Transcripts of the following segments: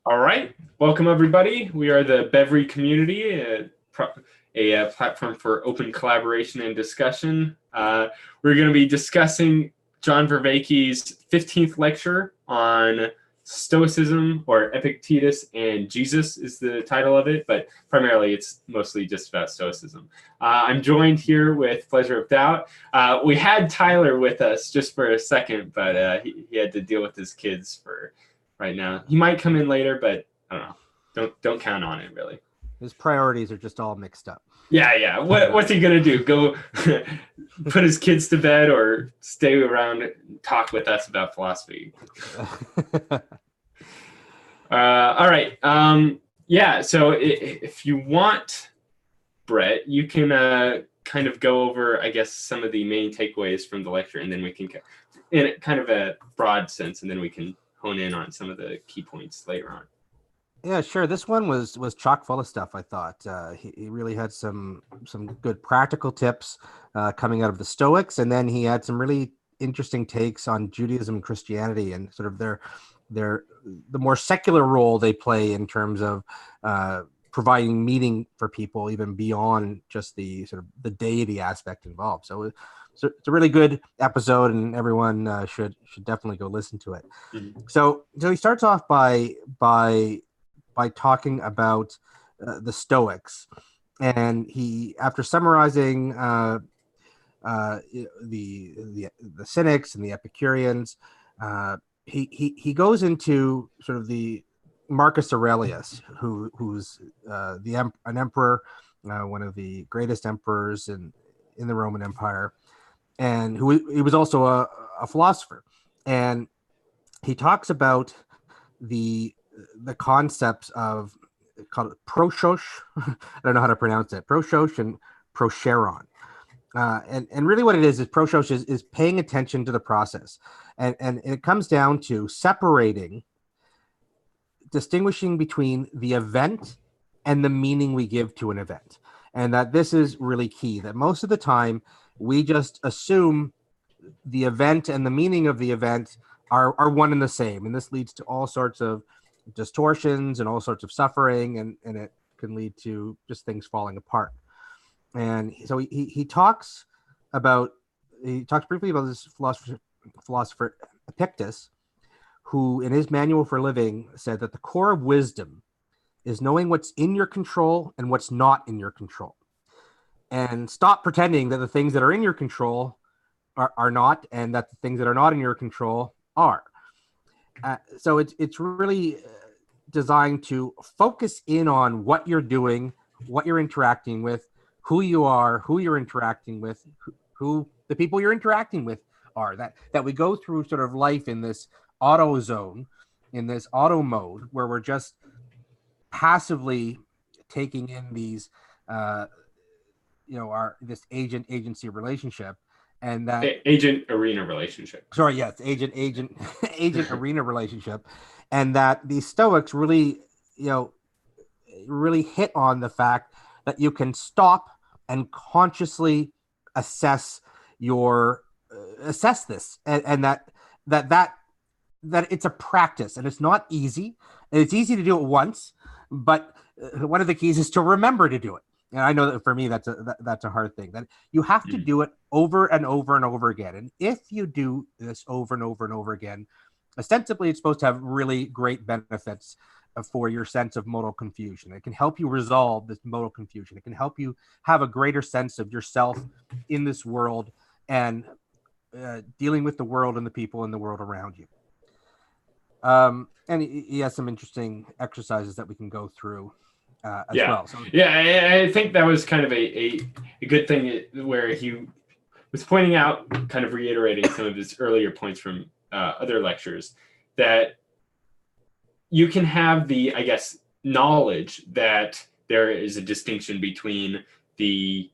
All right. Welcome, everybody. We are the Bevry community, a platform for open collaboration and discussion. We're going to be discussing John Vervaeke's 15th lecture on Stoicism, or Epictetus and Jesus is the title of it, but primarily it's mostly just about Stoicism. I'm joined here with Pleasure of Doubt. We had Tyler with us just for a second, but he had to deal with his kids for right now. He might come in later, but I don't know. Don't count on it, really. His priorities are just all mixed up. Yeah. What's he gonna do? Go put his kids to bed or stay around and talk with us about philosophy? All right. Yeah. So if you want, Brett, you can kind of go over, I guess, some of the main takeaways from the lecture, and then we can, in kind of a broad sense, and then we can hone in on some of the key points later on. Yeah, sure. This one was chock full of stuff. I thought he really had some good practical tips coming out of the Stoics, and then he had some really interesting takes on Judaism and Christianity and sort of the more secular role they play in terms of providing meaning for people, even beyond just the sort of the deity aspect involved. So it's a really good episode, and everyone should definitely go listen to it. Mm-hmm. So he starts off by talking about the Stoics, and he, after summarizing the Cynics and the Epicureans, he goes into sort of the Marcus Aurelius, who's an emperor, one of the greatest emperors in the Roman Empire, and he was also a philosopher, and he talks about the concepts of, called proshos. I don't know how to pronounce it. Proshos and procheron. And really what it is proshos is paying attention to the process. And it comes down to distinguishing between the event and the meaning we give to an event. And that this is really key, that most of the time we just assume the event and the meaning of the event are one and the same. And this leads to all sorts of distortions and all sorts of suffering, and it can lead to just things falling apart. And so he talks briefly about this philosopher Epictetus, who in his manual for living said that the core of wisdom is knowing what's in your control and what's not in your control, and stop pretending that the things that are in your control are not, and that the things that are not in your control are. So it's really designed to focus in on what you're doing, what you're interacting with, who you are, who you're interacting with, who the people you're interacting with are. That we go through sort of life in this auto zone, in this auto mode, where we're just passively taking in these, this agent-agency relationship. And that agent arena relationship. Sorry, yes, agent arena relationship, and that the Stoics really hit on the fact that you can stop and consciously assess this, and that it's a practice, and it's not easy, and it's easy to do it once, but one of the keys is to remember to do it. And I know that for me, that's a hard thing, that you have to do it over and over and over again. And if you do this over and over and over again, ostensibly, it's supposed to have really great benefits for your sense of modal confusion. It can help you resolve this modal confusion. It can help you have a greater sense of yourself in this world, and dealing with the world and the people in the world around you. And he has some interesting exercises that we can go through as well. So, I think that was kind of a good thing, where he was pointing out, kind of reiterating some of his earlier points from other lectures, that you can have the, I guess, knowledge that there is a distinction between the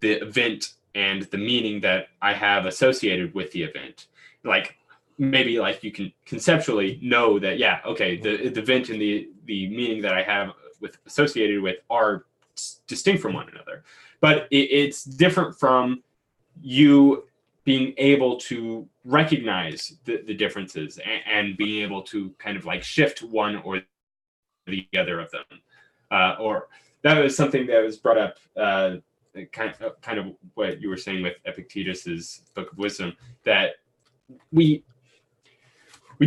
event and the meaning that I have associated with the event. Like, maybe like you can conceptually know that, the event and the meaning that I have associated with are distinct from one another, but it's different from you being able to recognize the differences, and being able to kind of like shift one or the other of them. Or that was something that was brought up, kind of what you were saying with Epictetus's Book of Wisdom, that we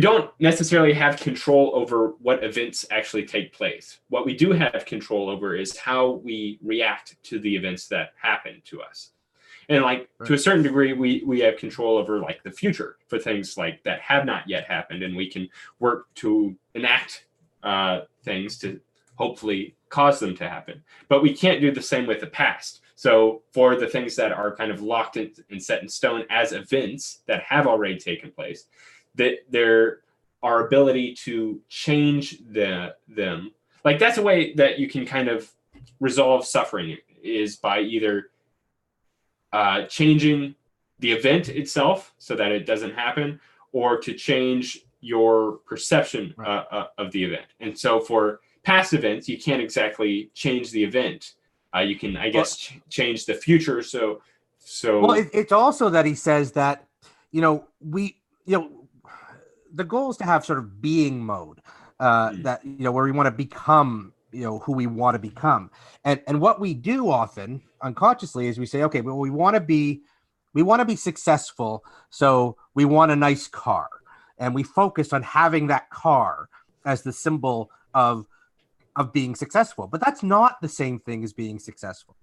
don't necessarily have control over what events actually take place. What we do have control over is how we react to the events that happen to us. And like to a certain degree, we have control over like the future for things like that have not yet happened, and we can work to enact things to hopefully cause them to happen. But we can't do the same with the past. So for the things that are kind of locked in and set in stone as events that have already taken place, that there our ability to change them. Like that's a way that you can kind of resolve suffering, is by either changing the event itself so that it doesn't happen, or to change your perception of the event. And so for past events, you can't exactly change the event. You can, I guess, change the future. So well, it's also that he says that, the goal is to have sort of being mode, that, where we want to become, who we want to become. And what we do often unconsciously is we say, okay, well, we want to be successful. So we want a nice car, and we focus on having that car as the symbol of being successful. But that's not the same thing as being successful.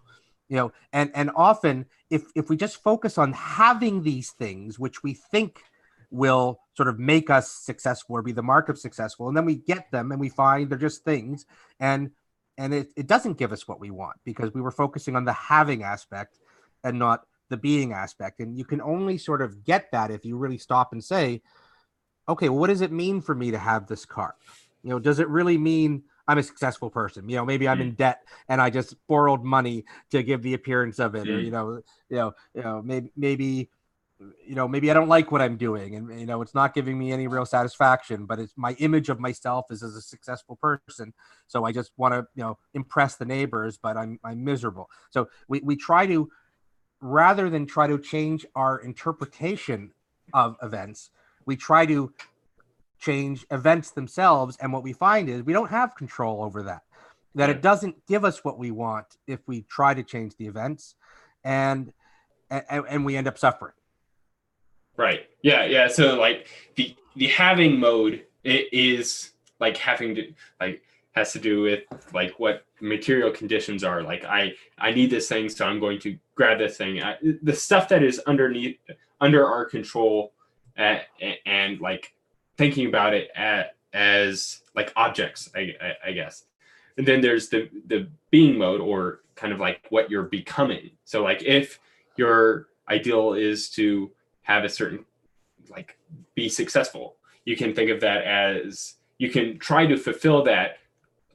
And often if we just focus on having these things, which we think will sort of make us successful or be the mark of successful, and then we get them and we find they're just things, and it doesn't give us what we want because we were focusing on the having aspect and not the being aspect. And you can only sort of get that if you really stop and say, okay, well, what does it mean for me to have this car? Does it really mean I'm a successful person? Maybe I'm in debt and I just borrowed money to give the appearance of it, or maybe I don't like what I'm doing, and it's not giving me any real satisfaction, but it's my image of myself as a successful person. So I just want to impress the neighbors, but I'm miserable. So we try to, rather than try to change our interpretation of events, we try to change events themselves. And what we find is we don't have control over that it doesn't give us what we want if we try to change the events, and we end up suffering. Right. Yeah. So like the having mode, it is like having to has to do with like what material conditions are. Like I need this thing, so I'm going to grab this thing. The stuff that is under our control, and like thinking about it as like objects, I guess. And then there's the being mode, or kind of like what you're becoming. So like if your ideal is to have a certain, like, be successful, you can think of that as, you can try to fulfill that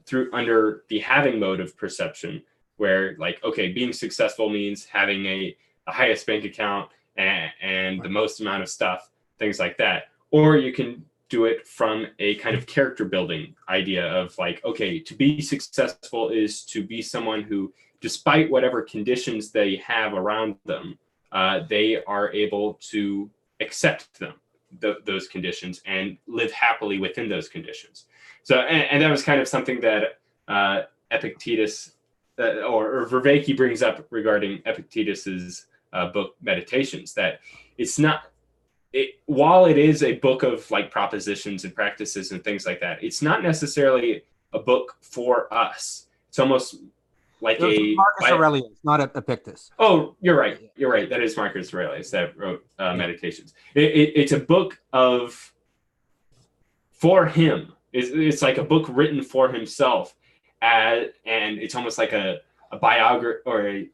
through under the having mode of perception, where like, okay, being successful means having the highest bank account and the most amount of stuff, things like that. Or you can do it from a kind of character building idea of like, okay, to be successful is to be someone who, despite whatever conditions they have around them, they are able to accept them, those conditions, and live happily within those conditions. So, and that was kind of something that Epictetus or Vervaeke brings up regarding Epictetus's book Meditations, that it's not, while it is a book of like propositions and practices and things like that, it's not necessarily a book for us. It's almost like Marcus Aurelius, not Epictetus. Oh, you're right. You're right. That is Marcus Aurelius that wrote Meditations. It's a book for him. It's like a book written for himself, and it's almost like a biography, or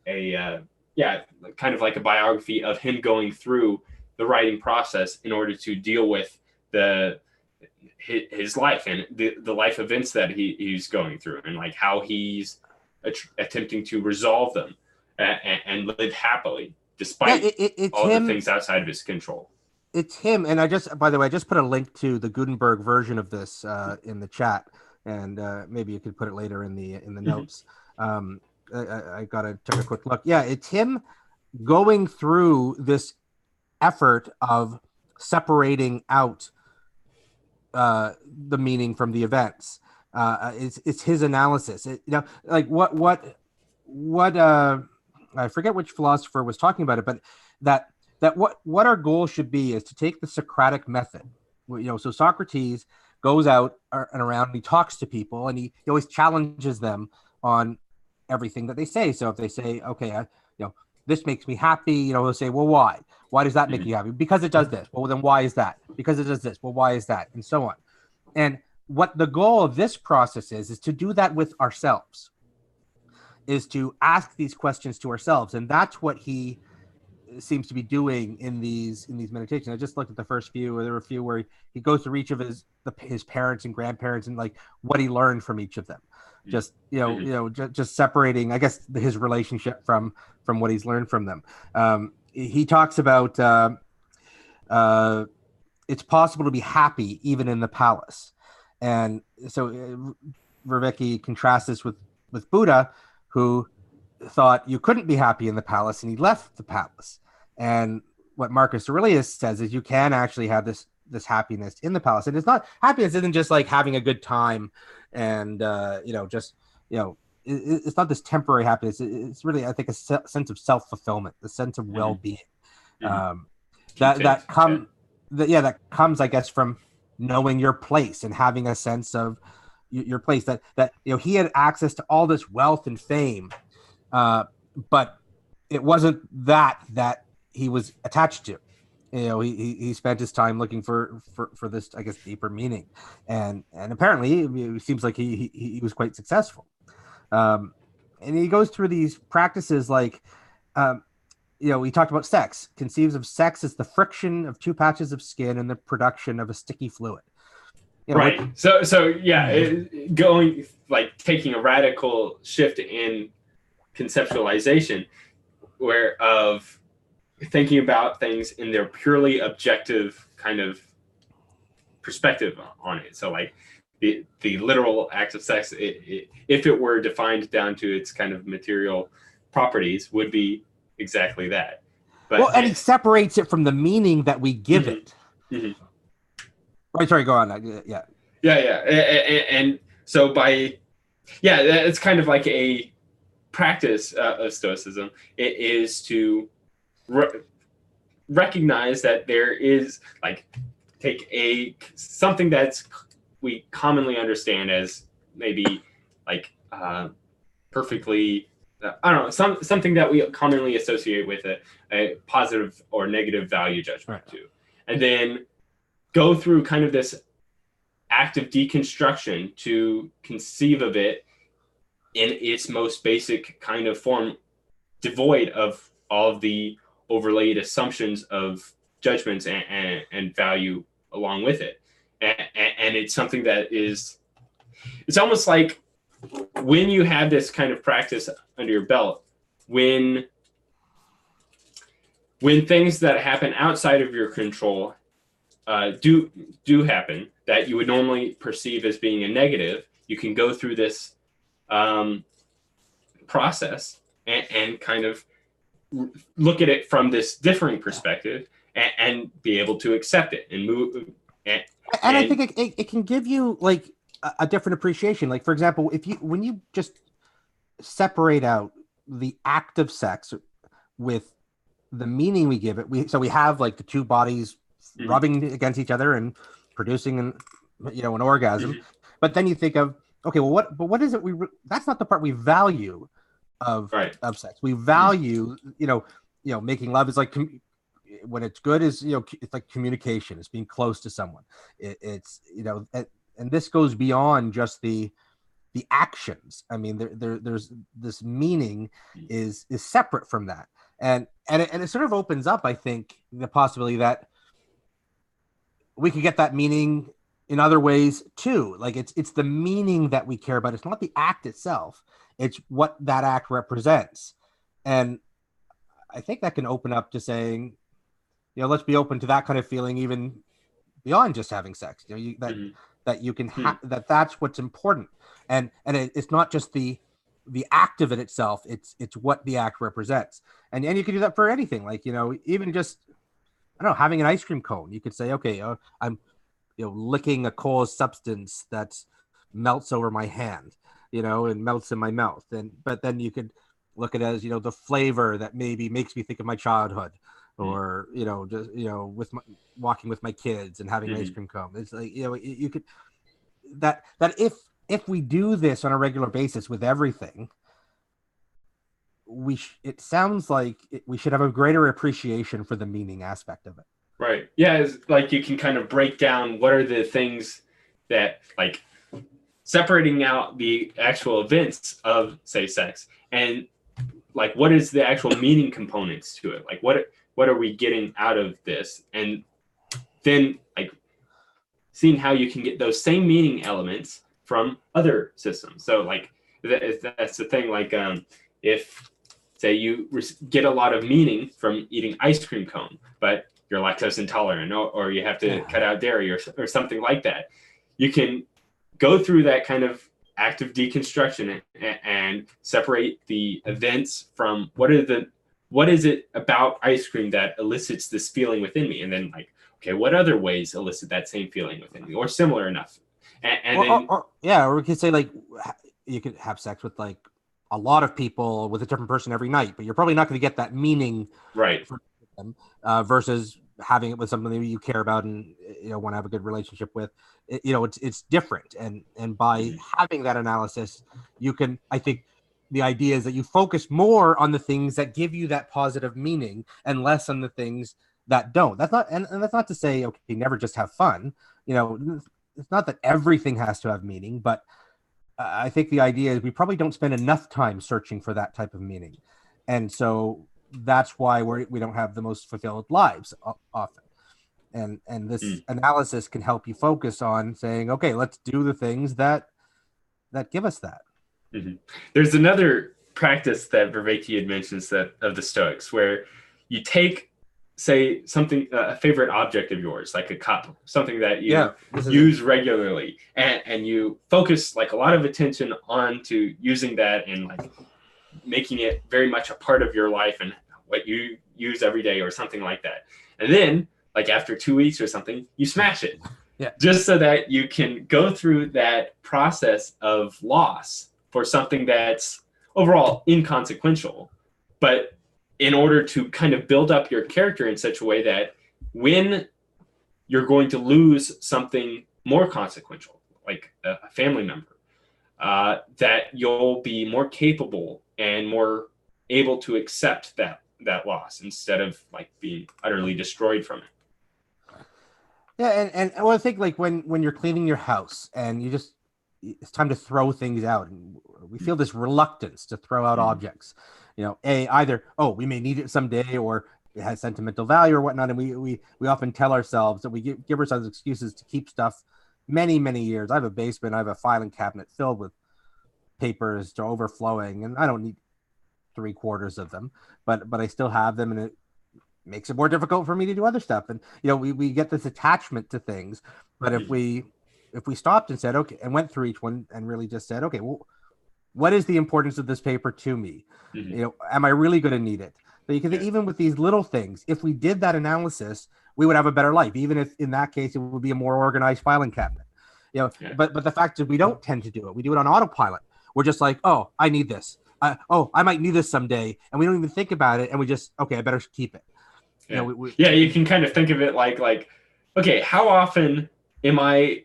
kind of like a biography of him going through the writing process in order to deal with his life and the life events that he's going through, and like how he's attempting to resolve them and live happily despite all the things outside of his control. It's him. And by the way, I just put a link to the Gutenberg version of this in the chat, and maybe you could put it later in the notes. I took a quick look. Yeah, it's him going through this effort of separating out the meaning from the events. It's his analysis. Like I forget which philosopher was talking about it, but that what our goal should be is to take the Socratic method. So Socrates goes out and around and he talks to people, and he always challenges them on everything that they say. So if they say, okay, this makes me happy, they'll say, well, why? Why does that make you happy? Because it does this. Well, then why is that? Because it does this. Well, why is that? And so on. And what the goal of this process is to do that with ourselves, is to ask these questions to ourselves. And that's what he seems to be doing in these meditations. I just looked at the first few, where there were a few where he goes through each of his parents and grandparents and like what he learned from each of them. Just just separating, I guess, his relationship from what he's learned from them. He talks about it's possible to be happy even in the palace, and so Vervaeke contrasts this with Buddha, who thought you couldn't be happy in the palace, and he left the palace. And what Marcus Aurelius says is you can actually have this happiness in the palace, and it's not, happiness isn't just like having a good time, and it's not this temporary happiness. It's really, I think, a sense of self-fulfillment, the sense of well-being. That comes, I guess, from knowing your place and having a sense of your place. That he had access to all this wealth and fame, but it wasn't that he was attached to. He spent his time looking for this, I guess, deeper meaning, and apparently it seems like he was quite successful. And he goes through these practices like, he talked about sex, conceives of sex as the friction of two patches of skin and the production of a sticky fluid. Right. Going, like, taking a radical shift in conceptualization, where of thinking about things in their purely objective kind of perspective on it. So like the literal act of sex, if it were defined down to its kind of material properties, would be exactly that. But, and he separates it from the meaning that we give it. Mm-hmm. Right, sorry, go on. Yeah. And so it's kind of like a practice of Stoicism. It is to recognize that there is, like, take something that's we commonly understand as maybe like perfectly, I don't know, something that we commonly associate with a positive or negative value judgment to, and then go through kind of this active deconstruction to conceive of it in its most basic kind of form, devoid of all of the overlaid assumptions of judgments and value along with it. And it's something that is, it's almost like when you have this kind of practice under your belt, when things that happen outside of your control do happen that you would normally perceive as being a negative, you can go through this process and kind of look at it from this differing perspective and be able to accept it and move. And I think it can give you like a different appreciation. Like, for example, when you just separate out the act of sex with the meaning we give it, we have like the two bodies rubbing against each other and producing an orgasm. But then you think of, okay, well, what is it that's not the part we value of sex. We value, making love is like, when it's good, is, it's like communication, it's being close to someone. It's and this goes beyond just the actions. I mean, there's this meaning is separate from that, and it sort of opens up, I think, the possibility that we could get that meaning in other ways too. Like it's the meaning that we care about. It's not the act itself. It's what that act represents. And I think that can open up to saying, let's be open to that kind of feeling even beyond just having sex. That you can that's what's important. And it's not just the act of it itself. It's what the act represents. And you can do that for anything. Like, even just, I don't know, having an ice cream cone. You could say, okay, I'm licking a cold substance that's melts over my hand, and melts in my mouth. But then you could look at it as, the flavor that maybe makes me think of my childhood, or, just, with walking with my kids and having ice cream cone. It's like, you could, that if we do this on a regular basis with everything, it sounds like we should have a greater appreciation for the meaning aspect of it. Right. Yeah. It's like you can kind of break down what are the things that, like, separating out the actual events of, say, sex, and like what is the actual meaning components to it? Like what are we getting out of this? And then, like, seeing how you can get those same meaning elements from other systems. So, like, that's the thing. Like, if, say, you get a lot of meaning from eating ice cream cone, but you're lactose intolerant, or you have to cut out dairy, or something like that, you can go through that kind of active deconstruction and separate the events from what is it about ice cream that elicits this feeling within me, and then, like, okay, what other ways elicit that same feeling within me, or similar enough, or we could say, like, you could have sex with, like, a lot of people with a different person every night, but you're probably not going to get that meaning right from them, versus having it with somebody you care about and want to have a good relationship with. It's different, and by having that analysis, you can, I think the idea is that you focus more on the things that give you that positive meaning and less on the things that don't. That's not, and that's not to say, okay, never just have fun. It's not that everything has to have meaning, but I think the idea is we probably don't spend enough time searching for that type of meaning, and so that's why we don't have the most fulfilled lives often. And this analysis can help you focus on saying, okay, let's do the things that give us that. Mm-hmm. There's another practice that Vervaeke had mentioned, that of the Stoics, where you take, say, something, a favorite object of yours, like a cup, something that you use regularly, and you focus, like, a lot of attention onto using that and, like, making it very much a part of your life and what you use every day, or something like that. And then, like, after 2 weeks or something, you smash it. Just so that you can go through that process of loss for something that's overall inconsequential, but in order to kind of build up your character in such a way that when you're going to lose something more consequential, like a family member, that you'll be more capable and more able to accept that loss, instead of, like, being utterly destroyed from it. Yeah, and I think, like, when you're cleaning your house and it's time to throw things out, and we feel this reluctance to throw out objects. Either, we may need it someday, or it has sentimental value or whatnot, and we often tell ourselves that we give ourselves excuses to keep stuff many, many years. I have a basement, I have a filing cabinet filled with papers to overflowing, and I don't need 3/4 of them, but I still have them, and it makes it more difficult for me to do other stuff. And we get this attachment to things, but if we stopped and said, okay, and went through each one and really just said, okay, well, what is the importance of this paper to me? Am I really going to need it? But you can think, even with these little things, if we did that analysis, we would have a better life, even if in that case it would be a more organized filing cabinet. But the fact is, we don't tend to do it. We do it on autopilot. We're just like, oh, I need this. I might need this someday, and we don't even think about it, and we just, okay, I better keep it. You can kind of think of it like, okay, how often am I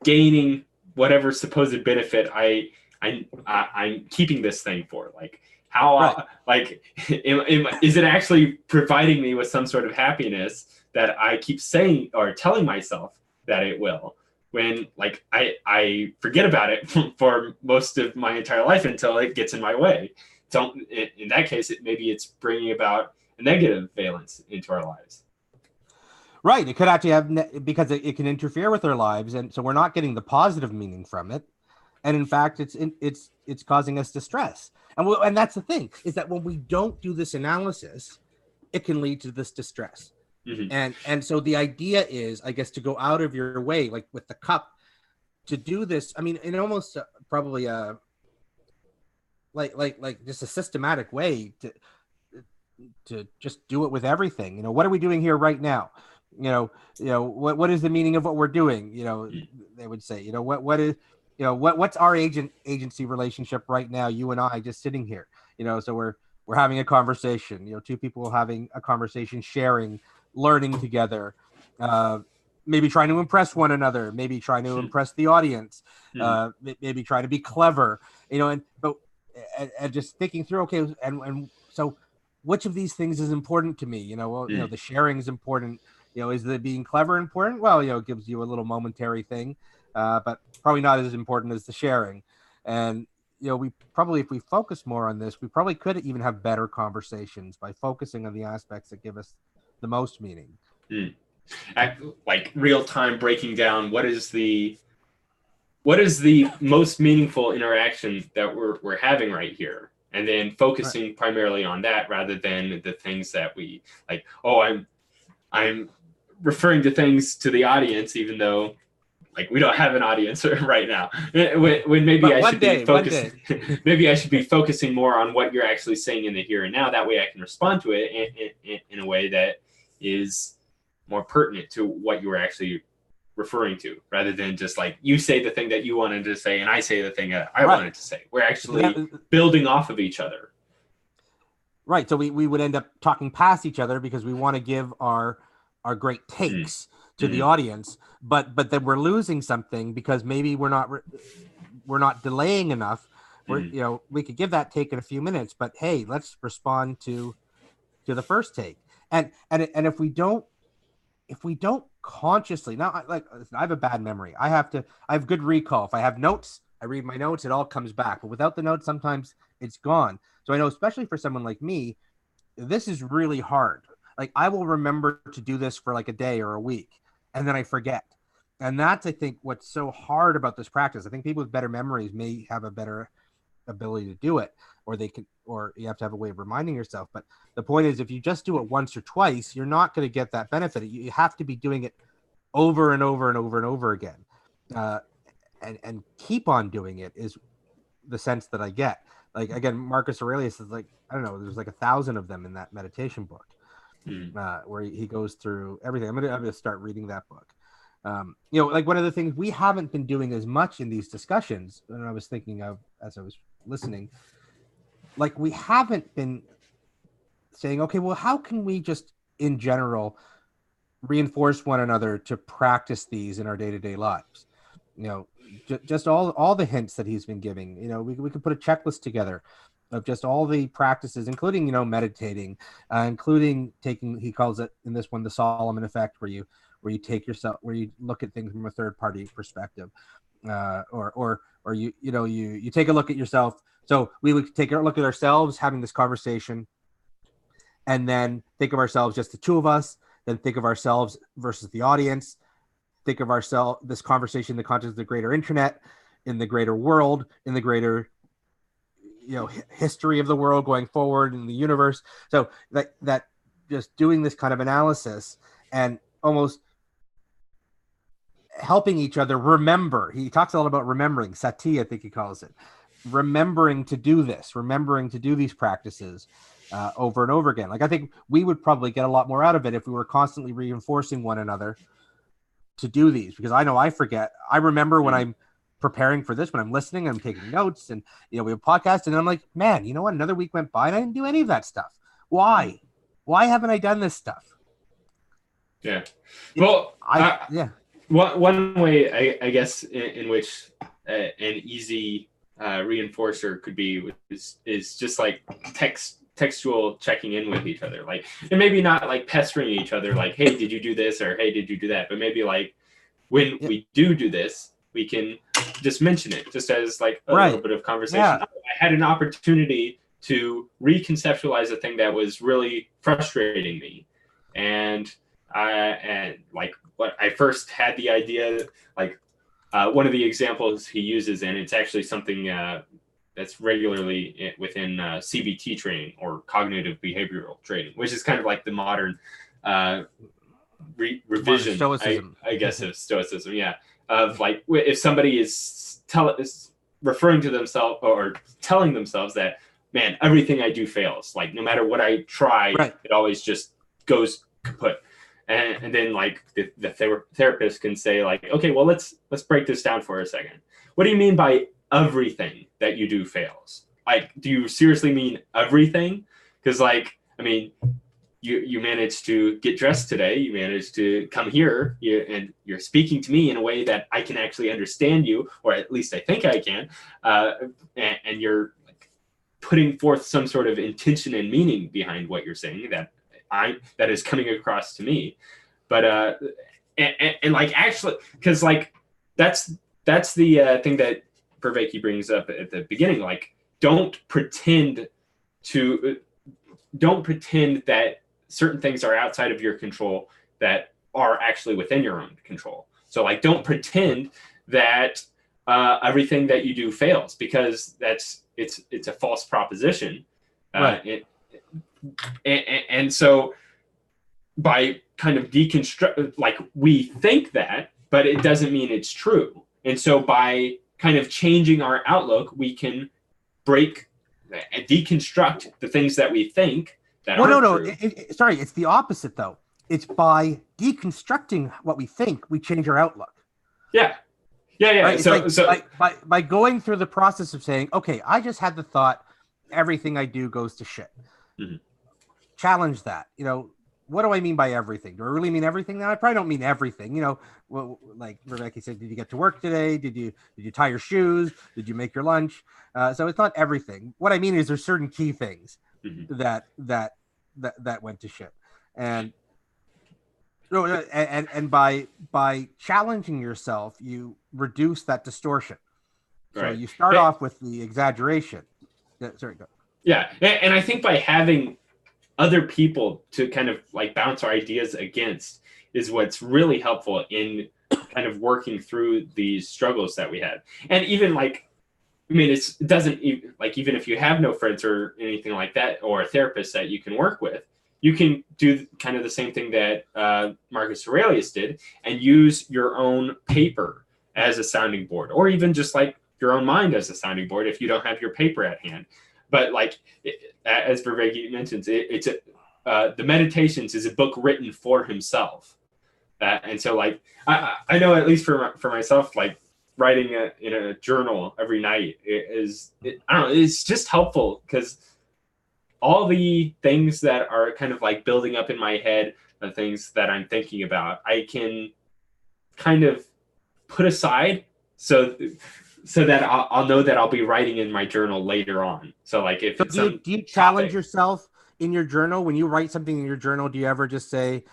gaining whatever supposed benefit I'm keeping this thing for? Like, how like is it actually providing me with some sort of happiness that I keep saying or telling myself that it will, when, like, I forget about it for most of my entire life until it gets in my way. So in that case, maybe it's bringing about a negative valence into our lives. Right. It could actually have, because it can interfere with our lives, and so we're not getting the positive meaning from it. And in fact, it's causing us distress. And that's the thing, is that when we don't do this analysis, it can lead to this distress. And so the idea is, I guess, to go out of your way, like with the cup, to do this. I mean, in almost probably a like just a systematic way to just do it with everything. What are we doing here right now? What is the meaning of what we're doing? They would say, what is, you know, what's our agency relationship right now, you and I just sitting here, you know, so we're having a conversation, you know, two people having a conversation, sharing, learning together, maybe trying to impress one another, maybe trying to impress the audience, maybe trying to be clever, you know, and just thinking through, okay, and so which of these things is important to me? You know, well, you know, the sharing is important. You know, is the being clever important? Well, you know, it gives you a little momentary thing, but probably not as important as the sharing. And you know, we probably, if we focus more on this, we probably could even have better conversations by focusing on the aspects that give us the most meaning. Like real time breaking down what is the most meaningful interaction that we're having right here, and then focusing primarily on that rather than the things that we like. Oh, I'm referring to things to the audience, even though like we don't have an audience right now. When maybe I should be focusing, maybe I should be focusing more on what you're actually saying in the here and now. That way, I can respond to it in a way that is more pertinent to what you were actually referring to, rather than just like you say the thing that you wanted to say and I say the thing that I wanted to say. We're actually building off of each other. Right. So we would end up talking past each other because we want to give our great takes to the audience, but then we're losing something because maybe we're not delaying enough. We're, you know, we could give that take in a few minutes, but hey, let's respond to the first take. And if we don't consciously, now, like, I have a bad memory. I have good recall. If I have notes, I read my notes, it all comes back. But without the notes, sometimes it's gone. So I know, especially for someone like me, this is really hard. Like, I will remember to do this for like a day or a week, and then I forget. And that's, I think, what's so hard about this practice. I think people with better memories may have a better ability to do it, or you have to have a way of reminding yourself. But the point is, if you just do it once or twice, you're not going to get that benefit. You have to be doing it over and over and over and over again, and keep on doing it is the sense that I get. Like, again, Marcus Aurelius is like, I don't know, there's like 1,000 of them in that meditation book, where he goes through everything. I'm gonna start reading that book. You know, like, one of the things we haven't been doing as much in these discussions, and I was thinking of as I was listening, like, we haven't been saying, okay, well, how can we just in general reinforce one another to practice these in our day-to-day lives? You know, just all the hints that he's been giving. You know, we could put a checklist together of just all the practices, including, you know, meditating, including taking, he calls it in this one, the Solomon effect, where you look at things from a third party perspective, or you take a look at yourself. So we would take a look at ourselves having this conversation, and then think of ourselves just the two of us, then think of ourselves versus the audience, think of ourselves, this conversation in the context of the greater internet, in the greater world, in the greater, you know, history of the world going forward in the universe. So that just doing this kind of analysis and almost helping each other remember. He talks a lot about remembering, sati, I think he calls it, remembering to do this, remembering to do these practices over and over again. Like, I think we would probably get a lot more out of it if we were constantly reinforcing one another to do these, because I know I forget. I remember when I'm preparing for this, when I'm listening, I'm taking notes, and, you know, we have a podcast, and I'm like, man, you know what? Another week went by and I didn't do any of that stuff. Why? Why haven't I done this stuff? Yeah. Well, one way I guess in which an easy reinforcer could be is just like textual checking in with each other, like, and maybe not like pestering each other, like, hey, did you do this, or hey, did you do that, but maybe like when we do this, we can just mention it, just as like a little bit of conversation. I had an opportunity to reconceptualize a thing that was really frustrating me, and like what I first had the idea, like one of the examples he uses, and it's actually something that's regularly within CBT training, or cognitive behavioral training, which is kind of like the modern revision, I guess, of Stoicism. Yeah, of like, if somebody is referring to themselves or telling themselves that, man, everything I do fails. Like, no matter what I try, it always just goes kaput. and then like the therapist can say like, okay, well let's break this down for a second. What do you mean by everything that you do fails? Like, do you seriously mean everything? Because like, I mean, you managed to get dressed today, you managed to come here, and you're speaking to me in a way that I can actually understand you, or at least I think I can, and you're like putting forth some sort of intention and meaning behind what you're saying that is coming across to me. But and like actually, because like that's the thing that Vervaeke brings up at the beginning, like don't pretend that certain things are outside of your control that are actually within your own control. So like, don't pretend that everything that you do fails, because it's a false proposition. Right. And so by kind of deconstruct, like we think that, but it doesn't mean it's true. And so by kind of changing our outlook, we can break and deconstruct the things that we think that aren't true. Sorry, it's the opposite though. It's by deconstructing what we think, we change our outlook. Yeah. Right? So by going through the process of saying, okay, I just had the thought, everything I do goes to shit. Mm-hmm. Challenge that. What do I mean by everything? Do I really mean everything? Now I probably don't mean everything. Like Vervaeke said, did you get to work today? Did you tie your shoes? Did you make your lunch? So it's not everything. What I mean is there's certain key things that went to shit, and by challenging yourself, you reduce that distortion. So right. You start off with the exaggeration. Sorry, go. Yeah, and I think by having other people to kind of like bounce our ideas against is what's really helpful in kind of working through these struggles that we had. And even like, I mean, it doesn't even, like, even if you have no friends or anything like that, or a therapist that you can work with, you can do kind of the same thing that Marcus Aurelius did and use your own paper as a sounding board, or even just like your own mind as a sounding board if you don't have your paper at hand. But like, as Vervaeke mentions, the Meditations is a book written for himself. And so like, I know, at least for myself, like writing in a journal every night I don't know, it's just helpful, because all the things that are kind of like building up in my head, the things that I'm thinking about, I can kind of put aside so that I'll know that I'll be writing in my journal later on. So like, if it's do you challenge yourself in your journal when you write something in your journal? Do you ever just say,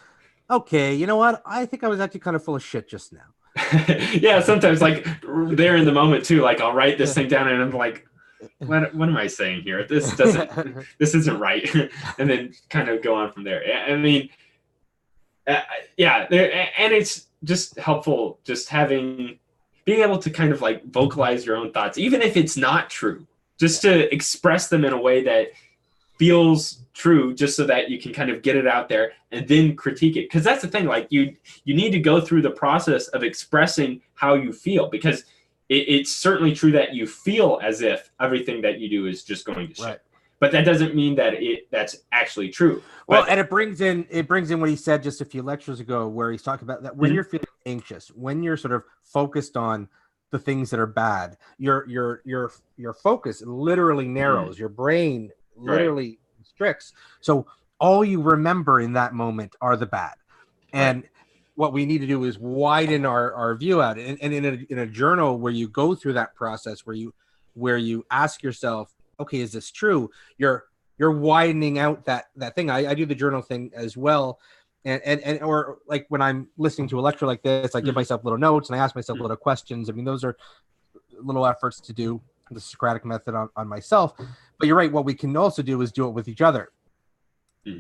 okay, you know what, I think I was actually kind of full of shit just now? Yeah, sometimes like there in the moment too, like I'll write this thing down and I'm like, what am I saying here? This isn't right. And then kind of go on from there. I mean, and it's just helpful just being able to kind of like vocalize your own thoughts, even if it's not true, just to express them in a way that feels true, just so that you can kind of get it out there and then critique it. Because that's the thing, like you need to go through the process of expressing how you feel, because it's certainly true that you feel as if everything that you do is just going to shit. Right. But that doesn't mean that that's actually true. Well, and it brings in what he said just a few lectures ago, where he's talking about that when you're feeling anxious, when you're sort of focused on the things that are bad, your focus literally narrows, your brain literally restricts. So all you remember in that moment are the bad. And what we need to do is widen our view out. And in a journal where you go through that process, where you ask yourself, okay, is this true? You're widening out that thing. I do the journal thing as well. And or like when I'm listening to a lecture like this, I give myself little notes and I ask myself little questions. I mean, those are little efforts to do the Socratic method on myself. But you're right. What we can also do is do it with each other.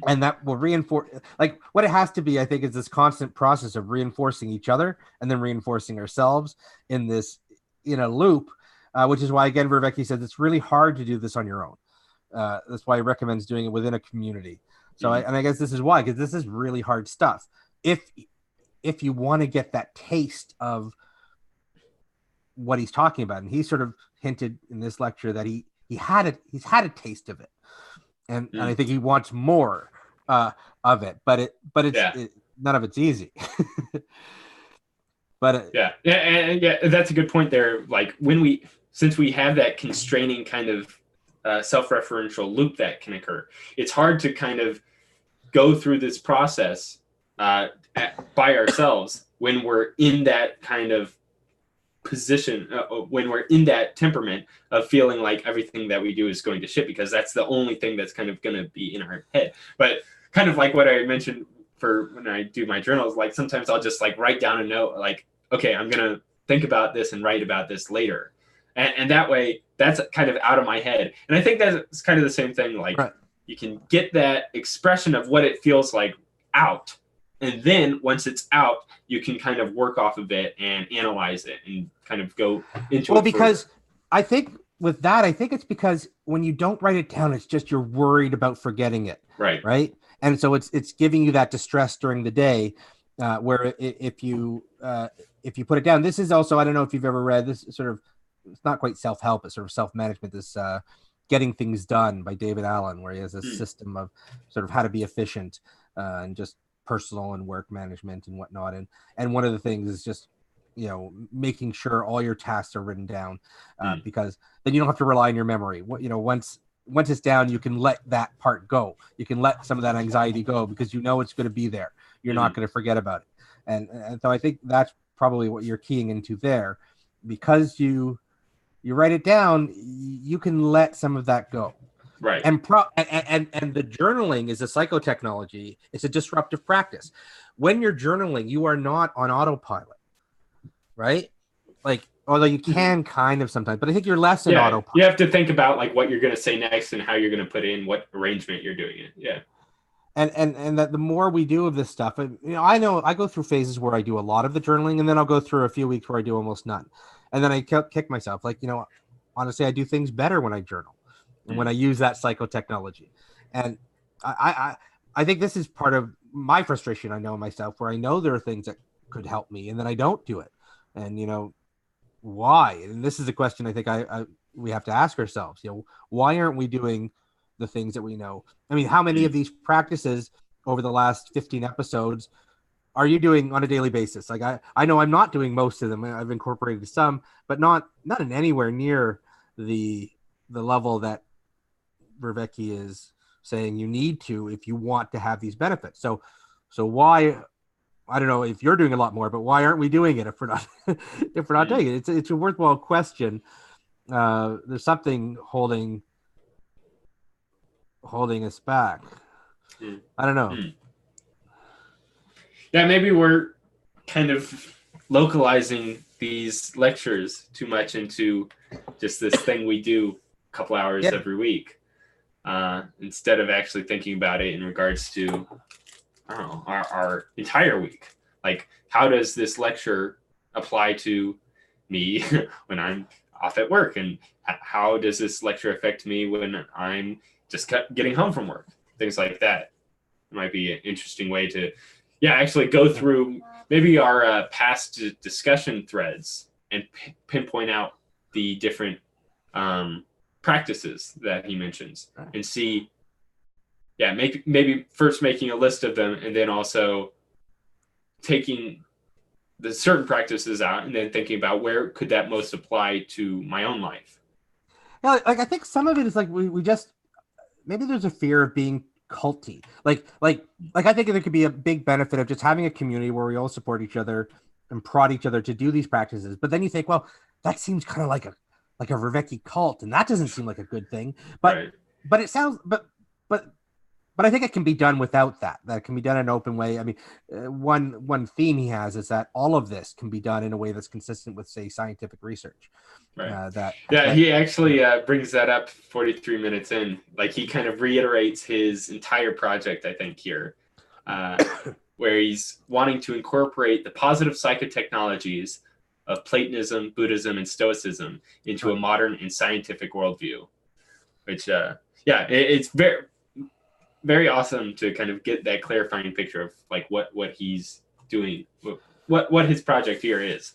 And that will reinforce, like what it has to be, I think, is this constant process of reinforcing each other and then reinforcing ourselves in a loop, which is why, again, Vervaeke said it's really hard to do this on your own. That's why he recommends doing it within a community. So, I guess this is why, because this is really hard stuff. If you want to get that taste of what he's talking about, and he sort of hinted in this lecture that he's had a taste of it. And I think he wants more of it, but none of it's easy. But and that's a good point there. Like since we have that constraining kind of self-referential loop that can occur, it's hard to kind of go through this process by ourselves when we're in that kind of position, when we're in that temperament of feeling like everything that we do is going to shit, because that's the only thing that's kind of going to be in our head. But kind of like what I mentioned for when I do my journals, like sometimes I'll just like write down a note, like, okay, I'm going to think about this and write about this later. And that way that's kind of out of my head. And I think that's kind of the same thing. Like you can get that expression of what it feels like out. And then once it's out, you can kind of work off of it and analyze it and kind of go into it. Well, because I think with that, I think it's because when you don't write it down, it's just you're worried about forgetting it. Right. And so it's giving you that distress during the day, where if you put it down, this is also, I don't know if you've ever read this sort of, it's not quite self-help, it's sort of self-management, this Getting Things Done by David Allen, where he has a system of sort of how to be efficient and just personal and work management and whatnot. And one of the things is just, making sure all your tasks are written down, because then you don't have to rely on your memory. Once it's down, you can let that part go. You can let some of that anxiety go because it's going to be there. You're not going to forget about it. And so I think that's probably what you're keying into there, because you write it down, you can let some of that go. Right. And the journaling is a psychotechnology. It's a disruptive practice. When you're journaling, you are not on autopilot, right? Like, although you can kind of sometimes, but I think you're less in autopilot. You have to think about like what you're going to say next and how you're going to put in what arrangement you're doing it. Yeah. And that the more we do of this stuff, I know I go through phases where I do a lot of the journaling, and then I'll go through a few weeks where I do almost none. And then I kick myself, like, honestly, I do things better when I journal and when I use that psychotechnology. And I think this is part of my frustration. I know myself, where I know there are things that could help me, and then I don't do it. And why? And this is a question I think we have to ask ourselves. Why aren't we doing the things that we know? I mean, how many of these practices over the last 15 episodes are you doing on a daily basis? Like I know I'm not doing most of them. I've incorporated some, but not in anywhere near the level that Vervaeke is saying you need to if you want to have these benefits. So why? I don't know if you're doing a lot more, but why aren't we doing it if we're not doing it? It's a worthwhile question. There's something holding us back. I don't know. Yeah, maybe we're kind of localizing these lectures too much into just this thing we do a couple hours every week, instead of actually thinking about it in regards to, I don't know, our entire week. Like, how does this lecture apply to me when I'm off at work? And how does this lecture affect me when I'm just getting home from work? Things like that. It might be an interesting way to, actually go through maybe our past discussion threads and pinpoint out the different practices that he mentions and see, maybe first making a list of them and then also taking the certain practices out and then thinking about where could that most apply to my own life. Yeah, like I think some of it is like we just, maybe there's a fear of being culty. Like I think there could be a big benefit of just having a community where we all support each other and prod each other to do these practices. But then you think, well, that seems kind of like a Vervaeke cult, and that doesn't seem like a good thing. But it sounds, but I think it can be done without that. That can be done in an open way. I mean, one theme he has is that all of this can be done in a way that's consistent with, say, scientific research. He actually brings that up 43 minutes in. Like, he kind of reiterates his entire project, I think, here, where he's wanting to incorporate the positive psychotechnologies of Platonism, Buddhism, and Stoicism into a modern and scientific worldview. Which, it's very, very awesome to kind of get that clarifying picture of like what he's doing, what his project here is.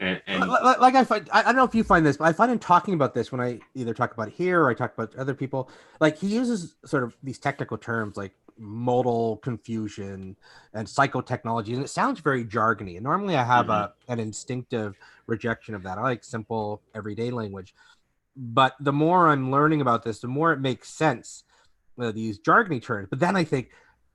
And like I don't know if you find this, but I find in talking about this, when I either talk about it here or I talk about other people, like he uses sort of these technical terms like modal confusion and psychotechnology, and it sounds very jargony. And normally I have an instinctive rejection of that. I like simple everyday language, but the more I'm learning about this, the more it makes sense, these jargony terms. But then I think,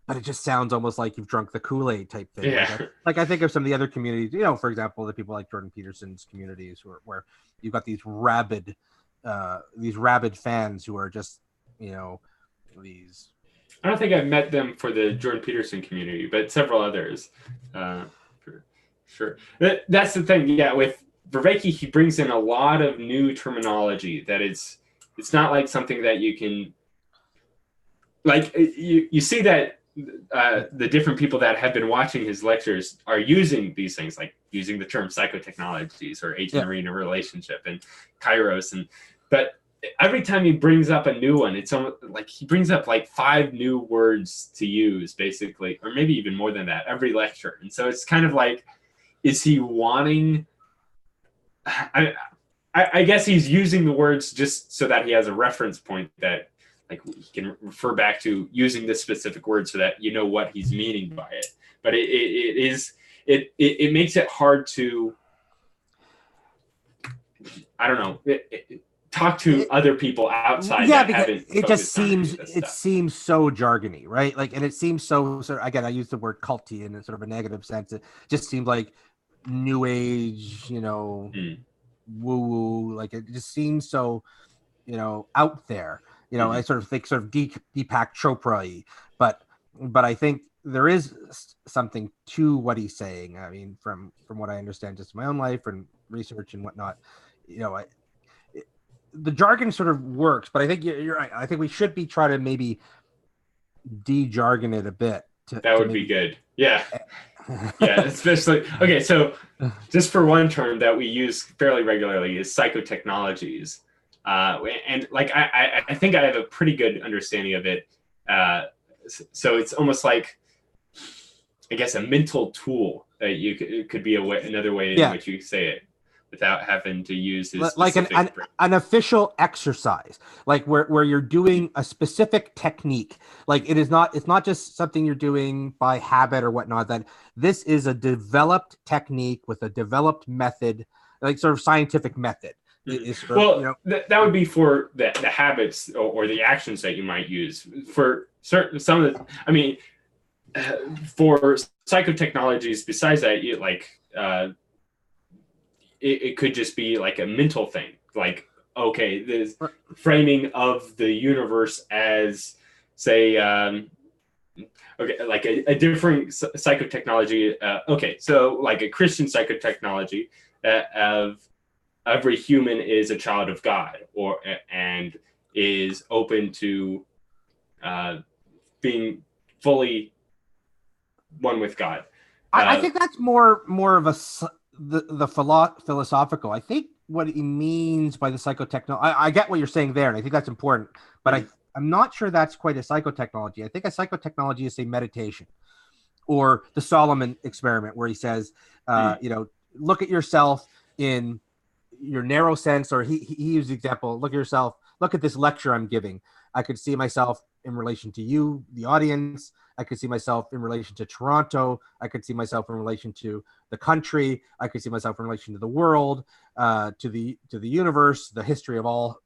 but it just sounds almost like you've drunk the Kool-Aid type thing. Yeah. Like I think of some of the other communities, you know, for example, the people like Jordan Peterson's communities, where you've got these rabid fans who are just, you know, these. I don't think I've met them for the Jordan Peterson community, but several others, for sure. That's the thing. Yeah, with Vervaeke, he brings in a lot of new terminology that it's not like something that you can, like, you see that the different people that have been watching his lectures are using these things, like using the term psychotechnologies or agent arena relationship and kairos, but every time he brings up a new one, it's almost like he brings up like 5 new words to use, basically, or maybe even more than that, every lecture. And so it's kind of like, is he wanting? I guess he's using the words just so that he has a reference point that, like, he can refer back to using this specific word so that you know what he's meaning by it. But it makes it hard to, I don't know, talk to other people outside. Yeah, that because haven't it just seems it seems so jargony, right? Like, and it seems so again, I use the word culty in a sort of a negative sense. It just seems like new age, you know, woo woo. Like, it just seems so, you know, out there. You know, I sort of think sort of Deepak Chopra-y, but I think there is something to what he's saying. I mean, from what I understand, just my own life and research and whatnot, you know, the jargon sort of works, but I think you're right. I think we should be trying to maybe de-jargon it a bit. That would be good. Yeah. Yeah, especially, okay, so just for one term that we use fairly regularly is psychotechnologies. And like, I think I have a pretty good understanding of it. So it's almost like, I guess, a mental tool that it could be another way in which you say it without having to use this like an official exercise, like where you're doing a specific technique. Like, it's not just something you're doing by habit or whatnot. That this is a developed technique with a developed method, like sort of scientific method. Well, you know, that would be for the habits or the actions that you might use for some of the. I mean, for psychotechnologies, besides that, it could just be like a mental thing, like, okay, the framing of the universe as, say, okay, like a different psychotechnology. Okay, so like a Christian psychotechnology of every human is a child of God, and is open to being fully one with God. I think that's more of the philosophical. I think what he means by the psychotechnology, I get what you're saying there, and I think that's important, but I'm not sure that's quite a psychotechnology. I think a psychotechnology is, say, meditation, or the Solomon experiment, where he says, you know, look at yourself in your narrow sense, or he used the example, look at yourself, look at this lecture I'm giving. I could see myself in relation to you, the audience. I could see myself in relation to Toronto. I could see myself in relation to the country. I could see myself in relation to the world, to the universe, the history of all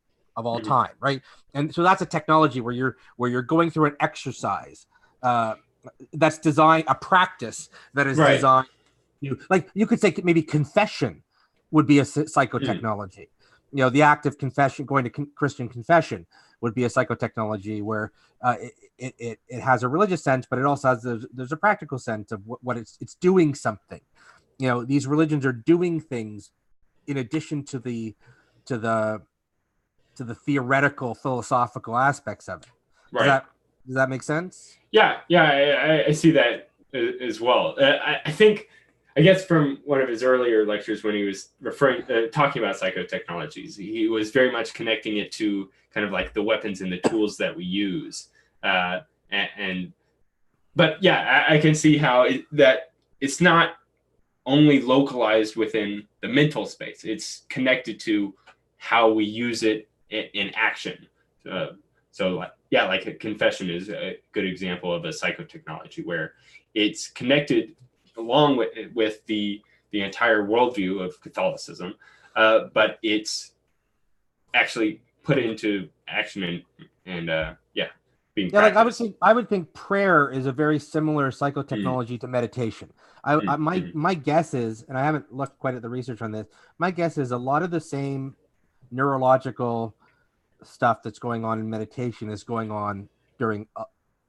time, right? And so that's a technology where you're going through an exercise that's designed, a practice that is designed. Like, you could say maybe confession would be a psychotechnology. You know, the act of confession, going to Christian confession, would be a psychotechnology where it has a religious sense, but it also has there's a practical sense of what it's doing something. You know, these religions are doing things in addition to the theoretical philosophical aspects of it. Does that make sense? Yeah, I see that as well. I think, I guess, from one of his earlier lectures when he was talking about psychotechnologies, he was very much connecting it to kind of like the weapons and the tools that we use. But yeah, I can see how that it's not only localized within the mental space. It's connected to how we use it in action. So like, yeah, like a confession is a good example of a psychotechnology where it's connected along with the entire worldview of Catholicism, but it's actually put into action and yeah, being Yeah, like practiced. I would think prayer is a very similar Mm, psychotechnology to meditation. mm, mm, My guess is, and I haven't looked quite at the research on this. My guess is a lot of the same neurological stuff that's going on in meditation is going on during